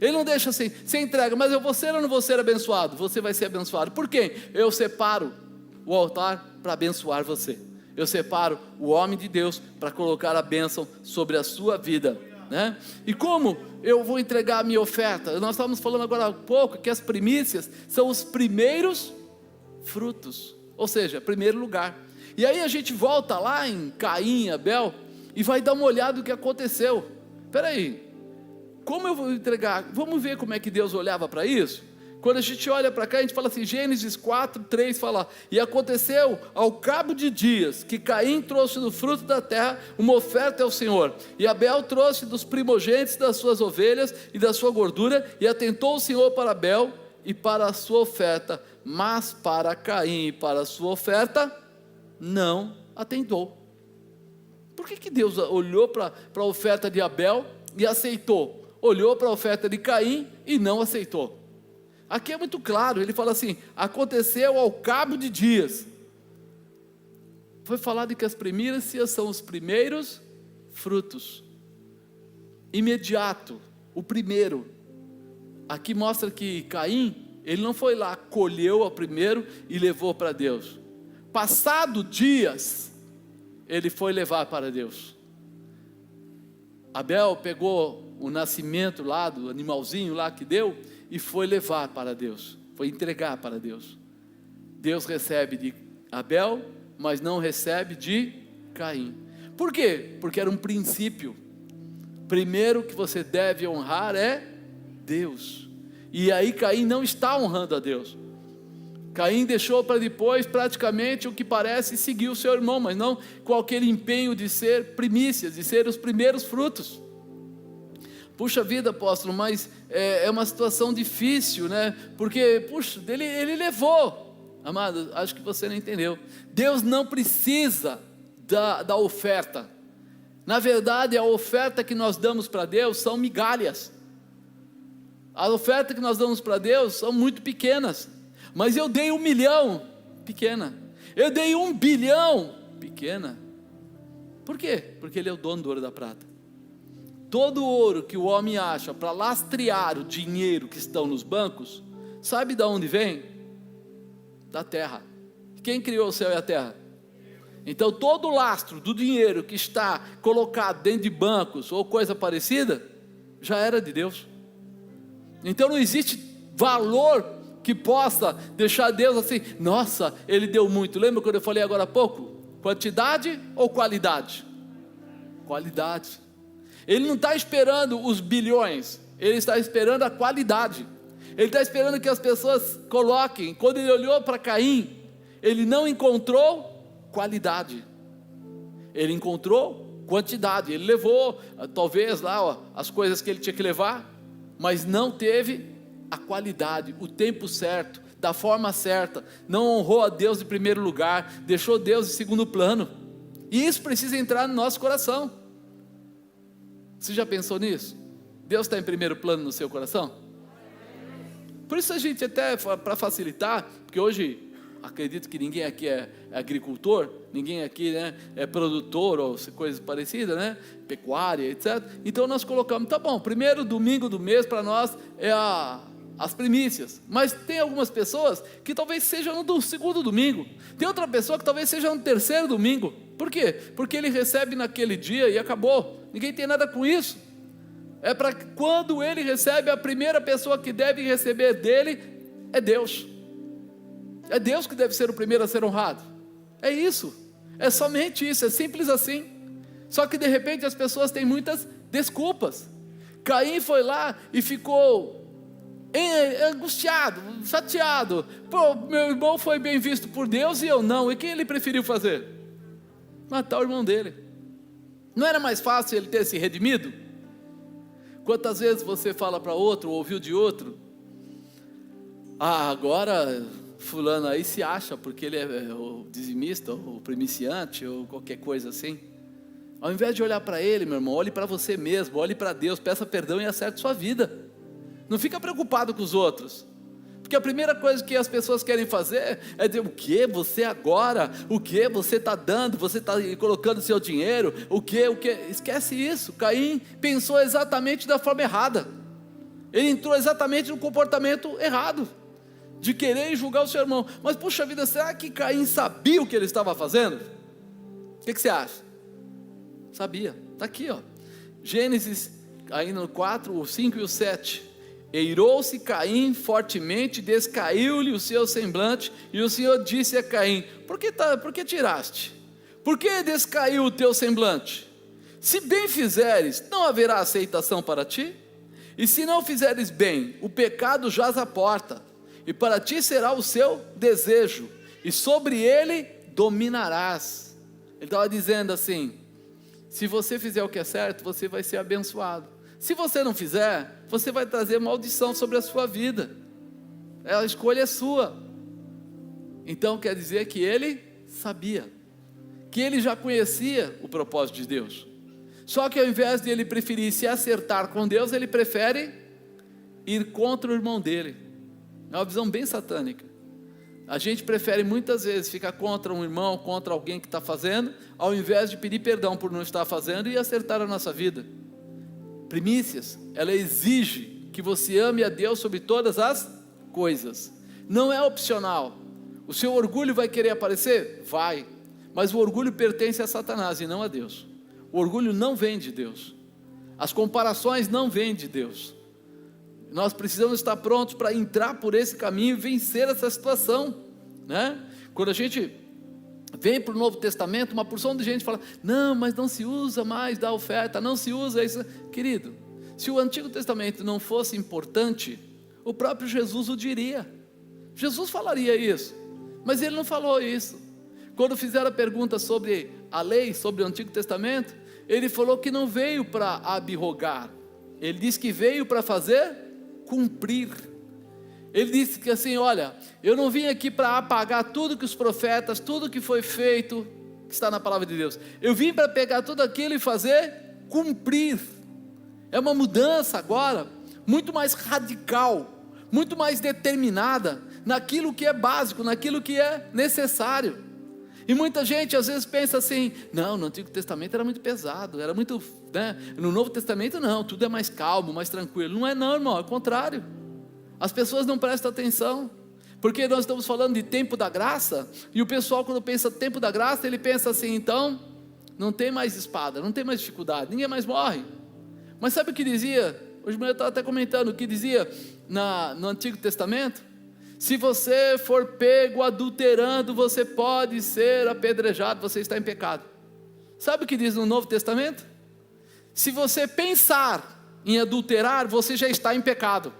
Ele não deixa assim, você entrega, mas eu vou ser ou não vou ser abençoado? Você vai ser abençoado. Por quê? Eu separo o altar para abençoar você. Eu separo o homem de Deus para colocar a bênção sobre a sua vida, né? E como eu vou entregar a minha oferta? Nós estávamos falando agora há pouco que as primícias são os primeiros frutos, ou seja, primeiro lugar. E aí a gente volta lá em Caim e Abel e vai dar uma olhada no que aconteceu. Espera aí, como eu vou entregar? Vamos ver como é que Deus olhava para isso? Quando a gente olha para cá, a gente fala assim, Gênesis 4:3 fala: e aconteceu ao cabo de dias, que Caim trouxe do fruto da terra uma oferta ao Senhor, e Abel trouxe dos primogênitos das suas ovelhas e da sua gordura, e atentou o Senhor para Abel e para a sua oferta, mas para Caim e para a sua oferta não atentou. Por que Deus olhou para a oferta de Abel e aceitou? Olhou para a oferta de Caim e não aceitou. Aqui é muito claro, ele fala assim: aconteceu ao cabo de dias. Foi falado que as primícias são os primeiros frutos. Imediato, o primeiro. Aqui mostra que Caim, ele não foi lá, colheu o primeiro e levou para Deus. Passado dias, ele foi levar para Deus. Abel pegou o nascimento lá, do animalzinho lá que deu, e foi levar para Deus, foi entregar para Deus. Deus recebe de Abel, mas não recebe de Caim. Por quê? Porque era um princípio. Primeiro que você deve honrar é Deus. E aí Caim não está honrando a Deus. Caim deixou para depois praticamente o que parece seguir o seu irmão, mas não com aquele empenho de ser primícias, de ser os primeiros frutos. Puxa vida, apóstolo, mas é uma situação difícil, né? Porque, puxa, ele levou. Amado, acho que você não entendeu. Deus não precisa da oferta. Na verdade, a oferta que nós damos para Deus são migalhas. A oferta que nós damos para Deus são muito pequenas. Mas eu dei 1 milhão, pequena. Eu dei 1 bilhão, pequena. Por quê? Porque Ele é o dono do ouro e da prata. Todo o ouro que o homem acha para lastrear o dinheiro que estão nos bancos, sabe de onde vem? Da terra. Quem criou o céu e a terra? Então todo o lastro do dinheiro que está colocado dentro de bancos ou coisa parecida, já era de Deus. Então não existe valor que possa deixar Deus assim, nossa, Ele deu muito. Lembra quando eu falei agora há pouco? Quantidade ou qualidade? Qualidade. Ele não está esperando os bilhões, Ele está esperando a qualidade. Ele está esperando que as pessoas coloquem. Quando Ele olhou para Caim, Ele não encontrou qualidade, Ele encontrou quantidade. Ele levou, talvez lá, as coisas que ele tinha que levar, mas não teve a qualidade, o tempo certo, da forma certa. Não honrou a Deus em primeiro lugar, deixou Deus em segundo plano. E isso precisa entrar no nosso coração. Você já pensou nisso? Deus está em primeiro plano no seu coração? Por isso a gente até, para facilitar, porque hoje acredito que ninguém aqui é agricultor, ninguém aqui, né, é produtor ou coisas parecidas, né, pecuária, etc. Então nós colocamos, tá bom, primeiro domingo do mês para nós é as primícias. Mas tem algumas pessoas que talvez sejam no segundo domingo. Tem outra pessoa que talvez seja no terceiro domingo. Por quê? Porque ele recebe naquele dia e acabou. Ninguém tem nada com isso. É para quando ele recebe, a primeira pessoa que deve receber dele é Deus. É Deus que deve ser o primeiro a ser honrado. É isso. É somente isso. É simples assim. Só que de repente as pessoas têm muitas desculpas. Caim foi lá e ficou angustiado, chateado. Pô, meu irmão foi bem visto por Deus e eu não. E quem ele preferiu fazer? Matar o irmão dele. Não era mais fácil ele ter se redimido? Quantas vezes você fala para outro, ou ouviu de outro, agora fulano aí se acha, porque ele é o dizimista, ou o primiciante, ou qualquer coisa assim. Ao invés de olhar para ele, meu irmão, olhe para você mesmo, olhe para Deus, peça perdão e acerte sua vida. Não fica preocupado com os outros. Porque a primeira coisa que as pessoas querem fazer é dizer, o que você agora? O que você está dando? Você está colocando seu dinheiro? O que? Esquece isso. Caim pensou exatamente da forma errada. Ele entrou exatamente no comportamento errado, de querer julgar o seu irmão. Mas puxa vida, será que Caim sabia o que ele estava fazendo? O que você acha? Sabia. Está aqui, ó. Gênesis, aí no 4, o 5 e o 7. Eirou-se Caim fortemente, descaiu-lhe o seu semblante, e o Senhor disse a Caim, por que tiraste? Por que descaiu o teu semblante? Se bem fizeres, não haverá aceitação para ti? E se não fizeres bem, o pecado jaz à porta, e para ti será o seu desejo, e sobre ele dominarás. Ele estava dizendo assim, se você fizer o que é certo, você vai ser abençoado. Se você não fizer, você vai trazer maldição sobre a sua vida. A escolha é sua. Então quer dizer que ele sabia, que ele já conhecia o propósito de Deus. Só que ao invés de ele preferir se acertar com Deus, ele prefere ir contra o irmão dele. É uma visão bem satânica. A gente prefere muitas vezes ficar contra um irmão, contra alguém que está fazendo, ao invés de pedir perdão por não estar fazendo e acertar a nossa vida. Primícias, ela exige que você ame a Deus sobre todas as coisas. Não é opcional. O seu orgulho vai querer aparecer? Vai. Mas o orgulho pertence a Satanás e não a Deus. O orgulho não vem de Deus. As comparações não vêm de Deus. Nós precisamos estar prontos para entrar por esse caminho e vencer essa situação, né? Quando a gente vem para o Novo Testamento, uma porção de gente fala, não, mas não se usa mais da oferta, não se usa isso. Querido, se o Antigo Testamento não fosse importante, o próprio Jesus o diria. Jesus falaria isso, mas ele não falou isso. Quando fizeram a pergunta sobre a lei, sobre o Antigo Testamento, ele falou que não veio para abrogar, ele disse que veio para fazer cumprir. Ele disse que assim, olha, eu não vim aqui para apagar tudo que os profetas, tudo que foi feito, que está na palavra de Deus. Eu vim para pegar tudo aquilo e fazer cumprir. É uma mudança agora, muito mais radical, muito mais determinada, naquilo que é básico, naquilo que é necessário. E muita gente às vezes pensa assim, não, no Antigo Testamento era muito pesado, era muito, né? No Novo Testamento não, tudo é mais calmo, mais tranquilo. Não é não, irmão, é o contrário. As pessoas não prestam atenção, porque nós estamos falando de tempo da graça, e o pessoal quando pensa tempo da graça, ele pensa assim, então, não tem mais espada, não tem mais dificuldade, ninguém mais morre. Mas sabe o que dizia, hoje eu estava até comentando, o que dizia no Antigo Testamento? Se você for pego adulterando, você pode ser apedrejado, você está em pecado. Sabe o que diz no Novo Testamento? Se você pensar em adulterar, você já está em pecado.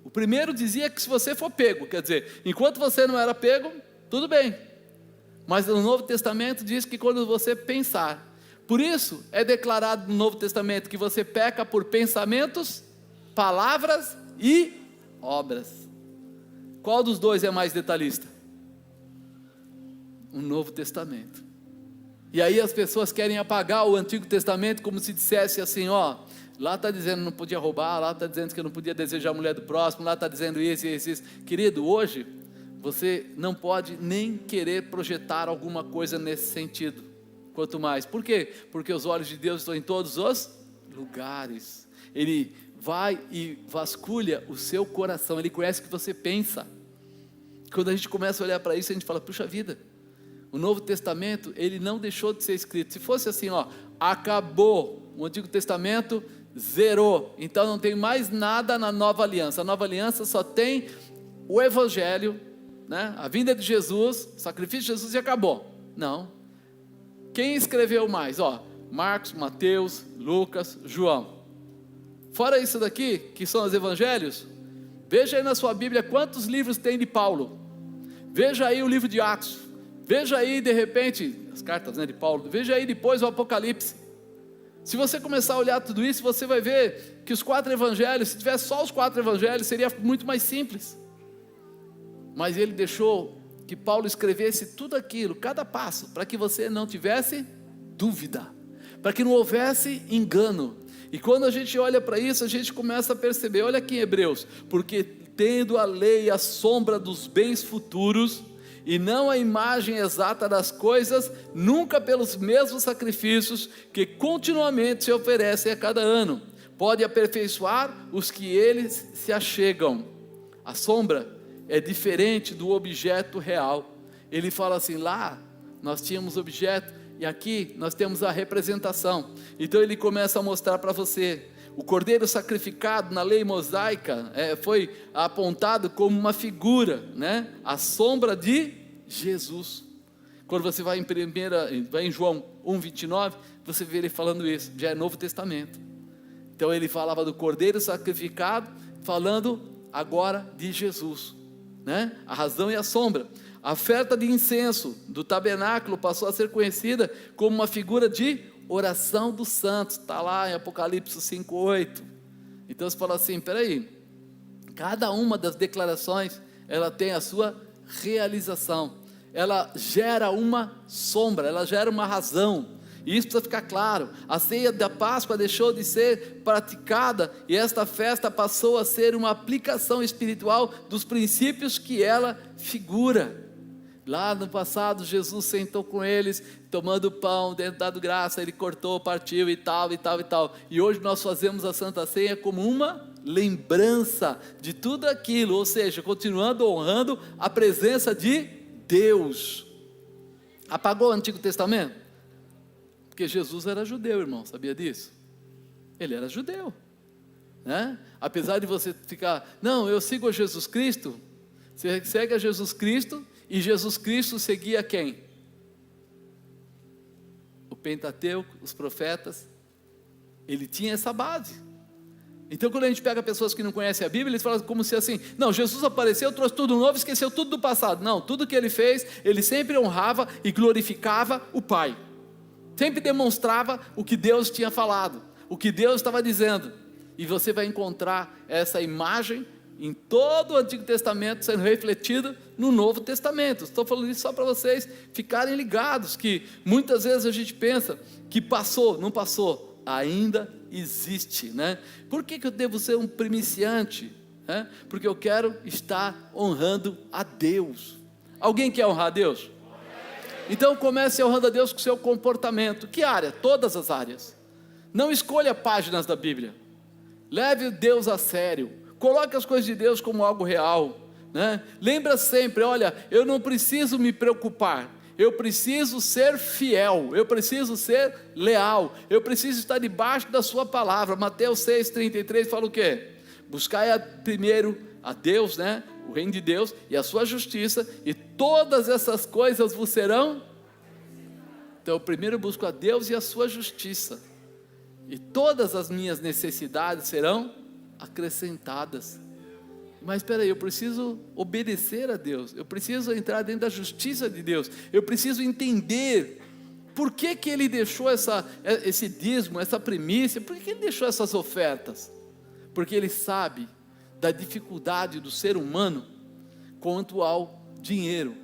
O primeiro dizia que se você for pego, quer dizer, enquanto você não era pego, tudo bem. Mas no Novo Testamento diz que quando você pensar, por isso é declarado no Novo Testamento que você peca por pensamentos, palavras e obras. Qual dos dois é mais detalhista? um Novo Testamento. E aí as pessoas querem apagar o Antigo Testamento como se dissesse assim, ó, lá está dizendo que não podia roubar, lá está dizendo que eu não podia desejar a mulher do próximo, lá está dizendo isso, isso, isso. Querido, hoje você não pode nem querer projetar alguma coisa nesse sentido, quanto mais. Por quê? Porque os olhos de Deus estão em todos os lugares. Ele vai e vasculha o seu coração, Ele conhece o que você pensa. Quando a gente começa a olhar para isso, a gente fala, puxa vida, o Novo Testamento, ele não deixou de ser escrito. Se fosse assim, ó, acabou, o Antigo Testamento zerou, então não tem mais nada na Nova Aliança. A Nova Aliança só tem o Evangelho, né? A vinda de Jesus, o sacrifício de Jesus e acabou. Não. Quem escreveu mais? Ó, Marcos, Mateus, Lucas, João. Fora isso daqui, que são os Evangelhos, veja aí na sua Bíblia quantos livros tem de Paulo. Veja aí o livro de Atos. Veja aí de repente, as cartas, né, de Paulo. Veja aí depois o Apocalipse. Se você começar a olhar tudo isso, você vai ver que os 4 evangelhos, se tivesse só os 4 evangelhos, seria muito mais simples. Mas ele deixou que Paulo escrevesse tudo aquilo, cada passo, para que você não tivesse dúvida, para que não houvesse engano. E quando a gente olha para isso, a gente começa a perceber, olha aqui em Hebreus, porque tendo a lei a sombra dos bens futuros, e não a imagem exata das coisas, nunca pelos mesmos sacrifícios que continuamente se oferecem a cada ano, pode aperfeiçoar os que eles se achegam. A sombra é diferente do objeto real. Ele fala assim, lá nós tínhamos objeto, e aqui nós temos a representação. Então ele começa a mostrar para você, o cordeiro sacrificado na lei mosaica foi apontado como uma figura, né? A sombra de Jesus. Quando você vai em João 1:29, você vê ele falando isso, já é Novo Testamento. Então ele falava do cordeiro sacrificado, falando agora de Jesus, né? A razão e a sombra. A oferta de incenso do tabernáculo passou a ser conhecida como uma figura de oração dos santos, está lá em Apocalipse 5:8. Então você fala assim, peraí, cada uma das declarações, ela tem a sua realização, ela gera uma sombra, ela gera uma razão, e isso precisa ficar claro. A ceia da Páscoa deixou de ser praticada, e esta festa passou a ser uma aplicação espiritual dos princípios que ela figura. Lá no passado, Jesus sentou com eles, tomando o pão, dado graça, ele cortou, partiu e tal, e tal, e tal. E hoje nós fazemos a Santa Ceia como uma lembrança de tudo aquilo, ou seja, continuando honrando a presença de Deus. Apagou o Antigo Testamento? Porque Jesus era judeu, irmão, sabia disso? Ele era judeu, né? Apesar de você ficar, não, eu sigo a Jesus Cristo, você segue a Jesus Cristo, e Jesus Cristo seguia quem? O Pentateuco, os profetas. Ele tinha essa base. Então quando a gente pega pessoas que não conhecem a Bíblia, eles falam como se assim, não, Jesus apareceu, trouxe tudo novo, esqueceu tudo do passado. Não, tudo que ele fez, ele sempre honrava e glorificava o Pai. Sempre demonstrava o que Deus tinha falado, o que Deus estava dizendo. E você vai encontrar essa imagem em todo o Antigo Testamento sendo refletido no Novo Testamento. Estou falando isso só para vocês ficarem ligados, que muitas vezes a gente pensa que passou, não passou, ainda existe, né? Por que eu devo ser um primiciante? Porque eu quero estar honrando a Deus. Alguém quer honrar a Deus? Então comece honrando a Deus com o seu comportamento. Que área? Todas as áreas. Não escolha páginas da Bíblia. Leve Deus a sério. Coloque as coisas de Deus como algo real, né? Lembra sempre, olha, eu não preciso me preocupar, eu preciso ser fiel, eu preciso ser leal, eu preciso estar debaixo da sua palavra. Mateus 6:33 fala o quê? Buscai primeiro a Deus, né? O reino de Deus e a sua justiça, e todas essas coisas vos serão. Então eu primeiro busco a Deus e a sua justiça, e todas as minhas necessidades serão acrescentadas. Mas espera aí, eu preciso obedecer a Deus, eu preciso entrar dentro da justiça de Deus, eu preciso entender por que Ele deixou esse dízimo, essa primícia, por que Ele deixou essas ofertas? Porque Ele sabe da dificuldade do ser humano quanto ao dinheiro,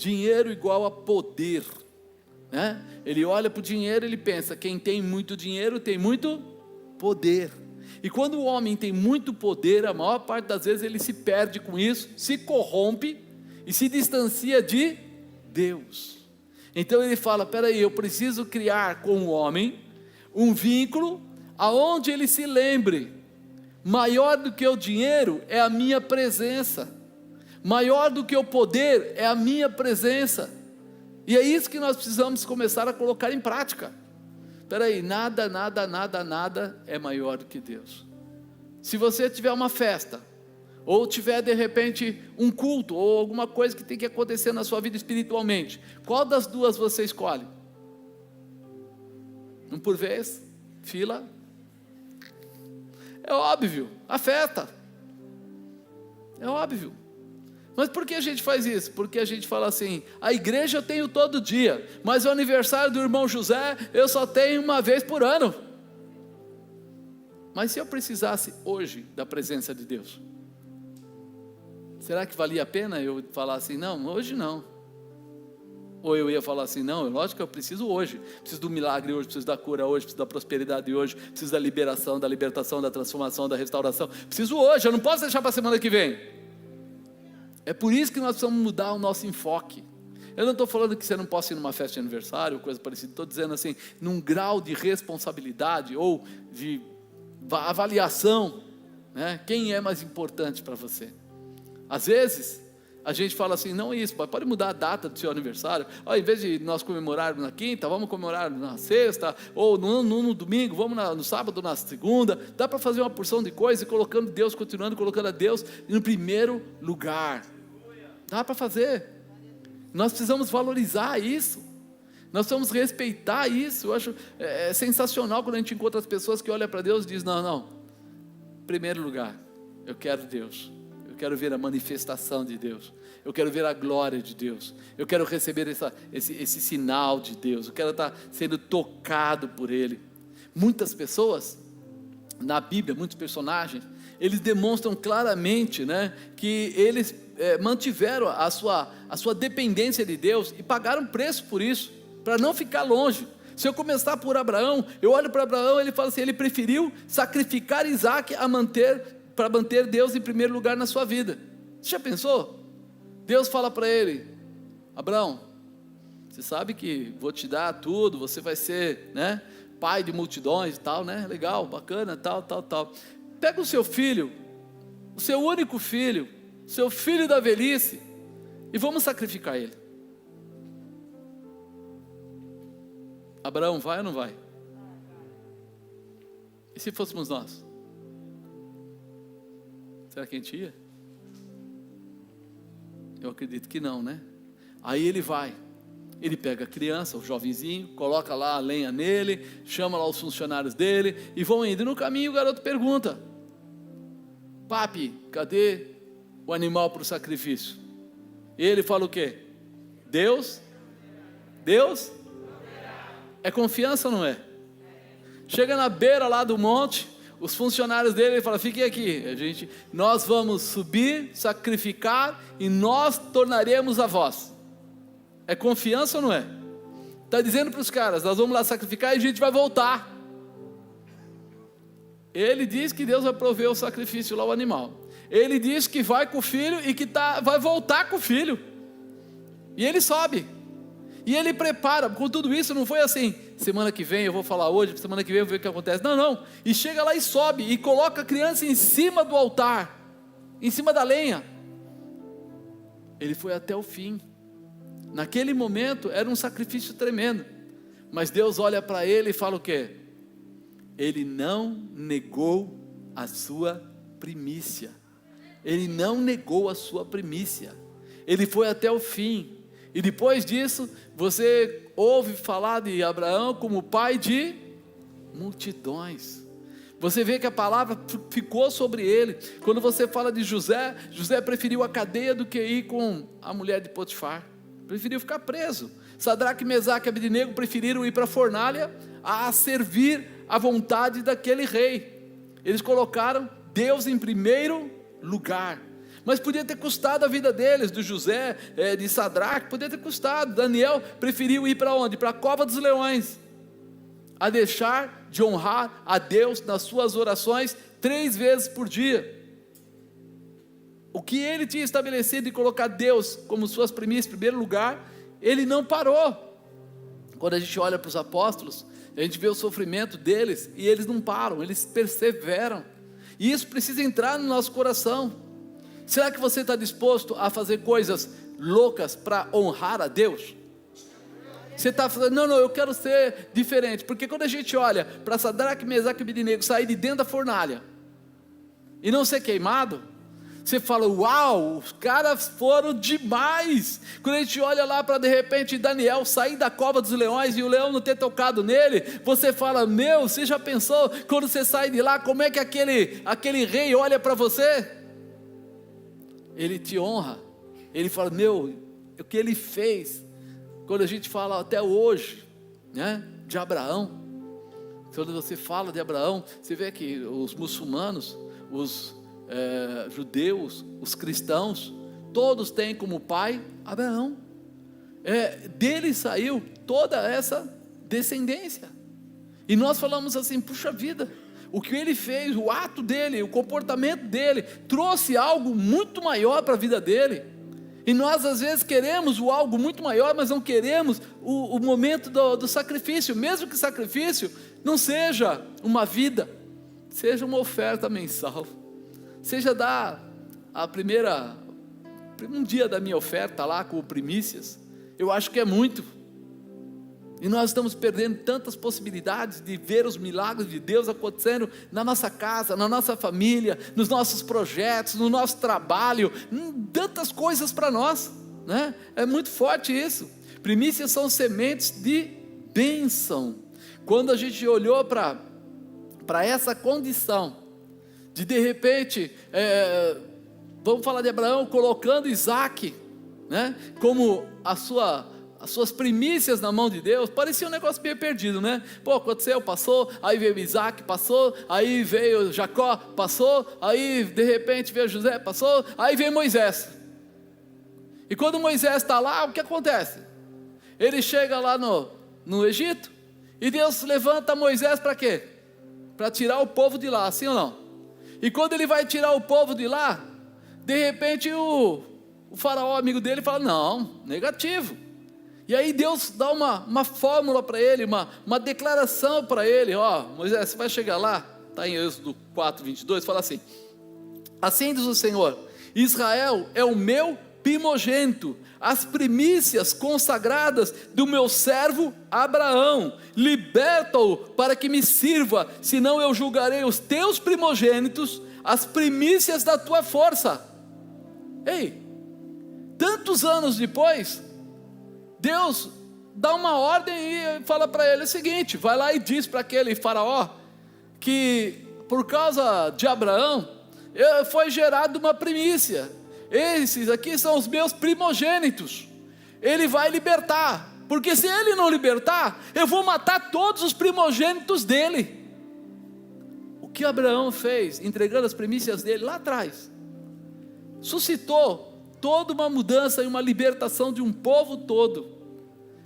dinheiro igual a poder, né? Ele olha para o dinheiro e ele pensa, quem tem muito dinheiro tem muito poder. E quando o homem tem muito poder, a maior parte das vezes ele se perde com isso, se corrompe e se distancia de Deus. Então ele fala, peraí, eu preciso criar com o homem um vínculo aonde ele se lembre, maior do que o dinheiro é a minha presença, maior do que o poder é a minha presença. E é isso que nós precisamos começar a colocar em prática. Peraí, nada é maior do que Deus. Se você tiver uma festa, ou tiver de repente um culto, ou alguma coisa que tem que acontecer na sua vida espiritualmente, qual das duas você escolhe? Um por vez? Fila? É óbvio, a festa. É óbvio. Mas por que a gente faz isso? Porque a gente fala assim, a igreja eu tenho todo dia, mas o aniversário do irmão José eu só tenho uma vez por ano. Mas se eu precisasse hoje da presença de Deus, será que valia a pena eu falar assim, não, hoje não? Ou eu ia falar assim, não, lógico que eu preciso hoje, preciso do milagre hoje, preciso da cura hoje, preciso da prosperidade hoje, preciso da liberação, da libertação, da transformação, da restauração, preciso hoje, eu não posso deixar para a semana que vem. É por isso que nós precisamos mudar o nosso enfoque. Eu não estou falando que você não possa ir numa festa de aniversário, ou coisa parecida, estou dizendo assim, num grau de responsabilidade, ou de avaliação, né? Quem é mais importante para você? Às vezes, a gente fala assim, não é isso, pode mudar a data do seu aniversário, em vez de nós comemorarmos na quinta, vamos comemorar na sexta, ou no domingo, vamos no sábado, na segunda, dá para fazer uma porção de coisas, e colocando Deus, continuando colocando a Deus no primeiro lugar, dá para fazer. Nós precisamos valorizar isso, nós precisamos respeitar isso. Eu acho sensacional quando a gente encontra as pessoas que olham para Deus e dizem, não, primeiro lugar, eu quero Deus, eu quero ver a manifestação de Deus, eu quero ver a glória de Deus, eu quero receber esse sinal de Deus, eu quero estar sendo tocado por Ele. Muitas pessoas, na Bíblia, muitos personagens, eles demonstram claramente, né, que eles mantiveram a sua dependência de Deus e pagaram preço por isso, para não ficar longe. Se eu começar por Abraão, eu olho para Abraão, ele fala assim, ele preferiu sacrificar Isaac para manter Deus em primeiro lugar na sua vida. Você já pensou? Deus fala para ele, Abraão, você sabe que vou te dar tudo, você vai ser, né, pai de multidões e tal, né, legal, bacana, tal. Pega o seu filho, o seu único filho, seu filho da velhice, e vamos sacrificar ele. Abraão vai ou não vai? E se fôssemos nós? Será que a gente ia? Eu acredito que não, né? Aí ele vai, ele pega a criança, o jovenzinho, coloca lá a lenha nele, chama lá os funcionários dele, e vão indo. No caminho o garoto pergunta, papi, cadê o animal para o sacrifício? E ele fala o quê? Deus? É confiança ou não é? Chega na beira lá do monte, os funcionários dele, ele fala, fiquem aqui, nós vamos subir, sacrificar, e nós tornaremos a vós. É confiança ou não é? Está dizendo para os caras, nós vamos lá sacrificar e a gente vai voltar. Ele diz que Deus vai prover o sacrifício lá, o animal. Ele diz que vai com o filho e que vai voltar com o filho. E ele sobe. E ele prepara, com tudo isso não foi assim, semana que vem eu vou falar hoje, semana que vem eu vou ver o que acontece, não, e chega lá e sobe, e coloca a criança em cima do altar, em cima da lenha. Ele foi até o fim. Naquele momento era um sacrifício tremendo, mas Deus olha para ele e fala o quê? Ele não negou a sua primícia, ele não negou a sua primícia, ele foi até o fim. E depois disso, você ouve falar de Abraão como pai de multidões. Você vê que a palavra ficou sobre ele. Quando você fala de José, José preferiu a cadeia do que ir com a mulher de Potifar. Preferiu ficar preso. Sadraque, Mesaque e Abednego preferiram ir para a fornalha a servir à vontade daquele rei. Eles colocaram Deus em primeiro lugar. Mas podia ter custado a vida deles, do José, de Sadraque, podia ter custado. Daniel preferiu ir para onde? Para a cova dos leões, a deixar de honrar a Deus nas suas orações 3 vezes por dia. O que ele tinha estabelecido de colocar Deus como suas primícias em primeiro lugar, ele não parou. Quando a gente olha para os apóstolos, a gente vê o sofrimento deles, e eles não param, eles perseveram, e isso precisa entrar no nosso coração. Será que você está disposto a fazer coisas loucas para honrar a Deus? Você está falando, não, eu quero ser diferente, porque quando a gente olha para Sadraque, Mesaque e Abednego sair de dentro da fornalha, e não ser queimado, você fala, uau, os caras foram demais. Quando a gente olha lá para de repente Daniel sair da cova dos leões e o leão não ter tocado nele, você fala, você já pensou quando você sai de lá, como é que aquele rei olha para você? Ele te honra, ele fala, o que ele fez. Quando a gente fala até hoje, né, de Abraão, quando você fala de Abraão, você vê que os muçulmanos, os judeus, os cristãos, todos têm como pai Abraão. Dele saiu toda essa descendência, e nós falamos assim, puxa vida, o que ele fez, o ato dele, o comportamento dele, trouxe algo muito maior para a vida dele. E nós às vezes queremos o algo muito maior, mas não queremos o momento do sacrifício, mesmo que o sacrifício não seja uma vida, seja uma oferta mensal, seja dar um dia da minha oferta lá com primícias. Eu acho que é muito, e nós estamos perdendo tantas possibilidades de ver os milagres de Deus acontecendo na nossa casa, na nossa família, nos nossos projetos, no nosso trabalho, tantas coisas para nós, né? É muito forte isso. Primícias são sementes de bênção. Quando a gente olhou para essa condição de repente, vamos falar de Abraão colocando Isaac, né, como as suas primícias na mão de Deus, parecia um negócio meio perdido, né? Aconteceu, passou, aí veio Isaac, passou, aí veio Jacó, passou, aí de repente veio José, passou, aí veio Moisés. E quando Moisés está lá, o que acontece? Ele chega lá no Egito, e Deus levanta Moisés para quê? Para tirar o povo de lá, sim ou não? E quando ele vai tirar o povo de lá, de repente o faraó, amigo dele, fala, não, negativo. E aí Deus dá uma fórmula para ele, uma declaração para ele, Moisés, você vai chegar lá, está em Êxodo 4:22, fala assim, assim diz o Senhor, Israel é o meu primogênito, as primícias consagradas do meu servo Abraão, liberta-o para que me sirva, senão eu julgarei os teus primogênitos, as primícias da tua força. Ei, tantos anos depois, Deus dá uma ordem e fala para ele o seguinte, vai lá e diz para aquele faraó, que por causa de Abraão, foi gerada uma primícia, esses aqui são os meus primogênitos, ele vai libertar, porque se ele não libertar, eu vou matar todos os primogênitos dele. O que Abraão fez, entregando as primícias dele lá atrás, suscitou toda uma mudança e uma libertação de um povo todo.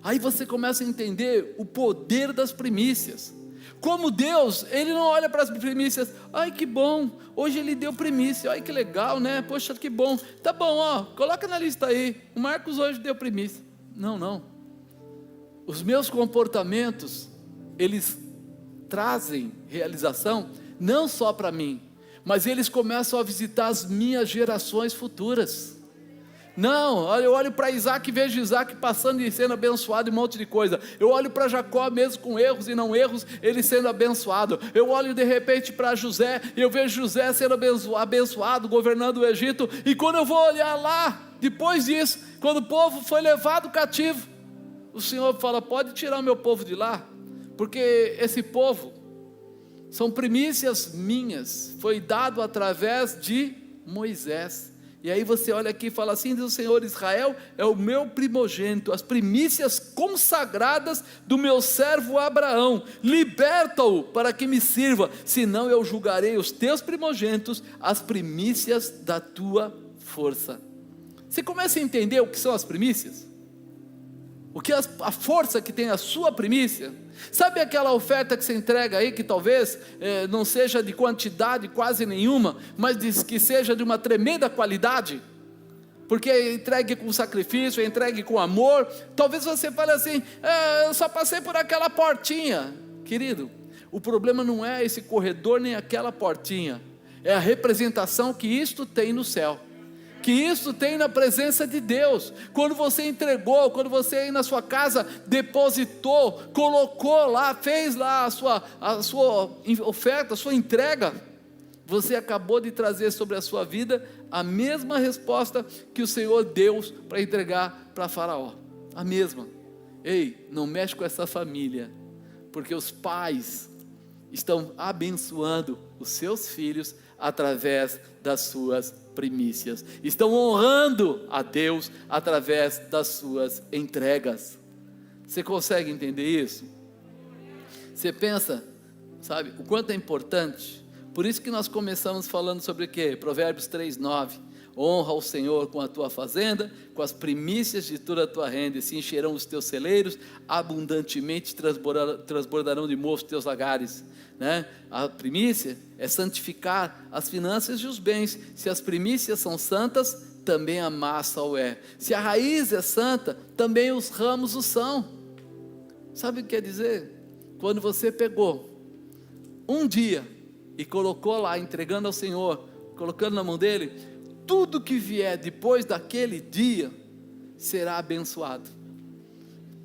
Aí você começa a entender o poder das primícias, como Deus, Ele não olha para as primícias, ai que bom, hoje Ele deu primícia, ai que legal, né, poxa que bom, tá bom, coloca na lista aí, o Marcos hoje deu primícia. Não, os meus comportamentos, eles trazem realização, não só para mim, mas eles começam a visitar as minhas gerações futuras. Não, eu olho para Isaac e vejo Isaac passando e sendo abençoado em um monte de coisa. Eu olho para Jacó, mesmo com erros e não erros, ele sendo abençoado. Eu olho de repente para José e eu vejo José sendo abençoado, governando o Egito. E quando eu vou olhar lá, depois disso, quando o povo foi levado cativo, o Senhor fala, pode tirar o meu povo de lá, porque esse povo são primícias minhas, foi dado através de Moisés. E aí você olha aqui e fala assim, diz o Senhor, Israel é o meu primogênito, as primícias consagradas do meu servo Abraão, liberta-o para que me sirva, senão eu julgarei os teus primogênitos, as primícias da tua força. Você começa a entender o que são as primícias? O que a força que tem a sua primícia? Sabe aquela oferta que você entrega aí, que talvez não seja de quantidade quase nenhuma, mas que seja de uma tremenda qualidade? Porque é entregue com sacrifício, é entregue com amor. Talvez você fale assim, eu só passei por aquela portinha. Querido, o problema não é esse corredor nem aquela portinha, é a representação que isto tem no céu, que isso tem na presença de Deus. Quando você entregou, quando você aí na sua casa depositou, colocou lá, fez lá a sua oferta, a sua entrega, você acabou de trazer sobre a sua vida a mesma resposta que o Senhor deu para entregar para Faraó, a mesma. Ei, não mexe com essa família, porque os pais estão abençoando os seus filhos através das suas primícias, estão honrando a Deus através das suas entregas. Você consegue entender isso? Você pensa, sabe, o quanto é importante? Por isso que nós começamos falando sobre o quê? Provérbios 3:9. Honra o Senhor com a tua fazenda, com as primícias de toda a tua renda, e se encherão os teus celeiros, abundantemente transbordarão de mosto os teus lagares. Né? A primícia é santificar as finanças e os bens. Se as primícias são santas, também a massa o é. Se a raiz é santa, também os ramos o são. Sabe o que quer dizer? Quando você pegou um dia e colocou lá, entregando ao Senhor, colocando na mão dele, tudo que vier depois daquele dia será abençoado.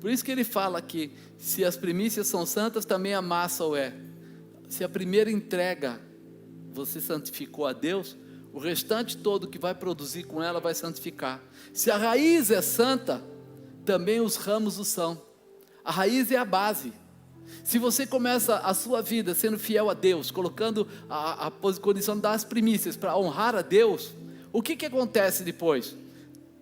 Por isso que ele fala aqui, se as primícias são santas, também a massa o é. Se a primeira entrega você santificou a Deus, o restante todo que vai produzir com ela vai santificar. Se a raiz é santa, também os ramos o são. A raiz é a base. Se você começa a sua vida sendo fiel a Deus, colocando a condição das primícias para honrar a Deus, o que acontece depois?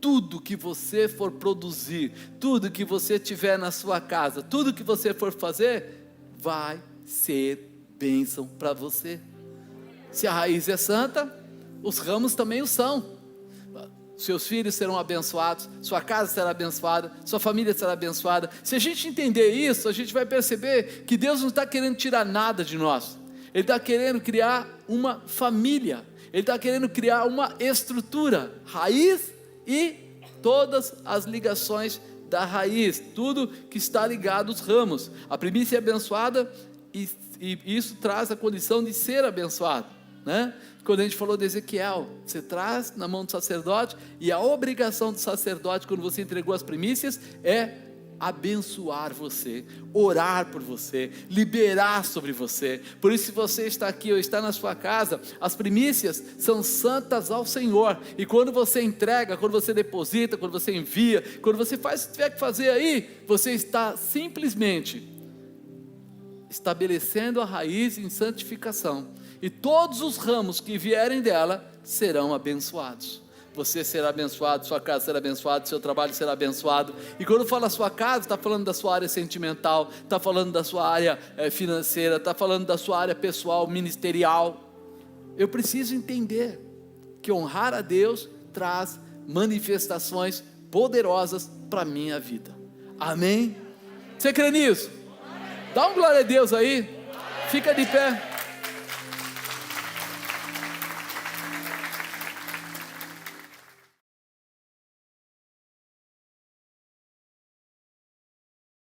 Tudo que você for produzir, tudo que você tiver na sua casa, tudo que você for fazer, vai ser bênção para você. Se a raiz é santa, os ramos também o são. Seus filhos serão abençoados, sua casa será abençoada, sua família será abençoada. Se a gente entender isso, a gente vai perceber que Deus não está querendo tirar nada de nós. Ele está querendo criar uma família, Ele está querendo criar uma estrutura, raiz e todas as ligações da raiz, tudo que está ligado aos ramos. A primícia é abençoada e isso traz a condição de ser abençoado, né? Quando a gente falou de Ezequiel, você traz na mão do sacerdote, e a obrigação do sacerdote, quando você entregou as primícias, é abençoar você, orar por você, liberar sobre você. Por isso, se você está aqui ou está na sua casa, as primícias são santas ao Senhor, e quando você entrega, quando você deposita, quando você envia, quando você faz o que tiver que fazer aí, você está simplesmente estabelecendo a raiz em santificação, e todos os ramos que vierem dela serão abençoados. Você será abençoado, sua casa será abençoada, seu trabalho será abençoado. E quando fala sua casa, está falando da sua área sentimental, está falando da sua área financeira, está falando da sua área pessoal, ministerial. Eu preciso entender que honrar a Deus traz manifestações poderosas para a minha vida. Amém? Você crê nisso? Dá um glória a Deus aí. Fica de pé.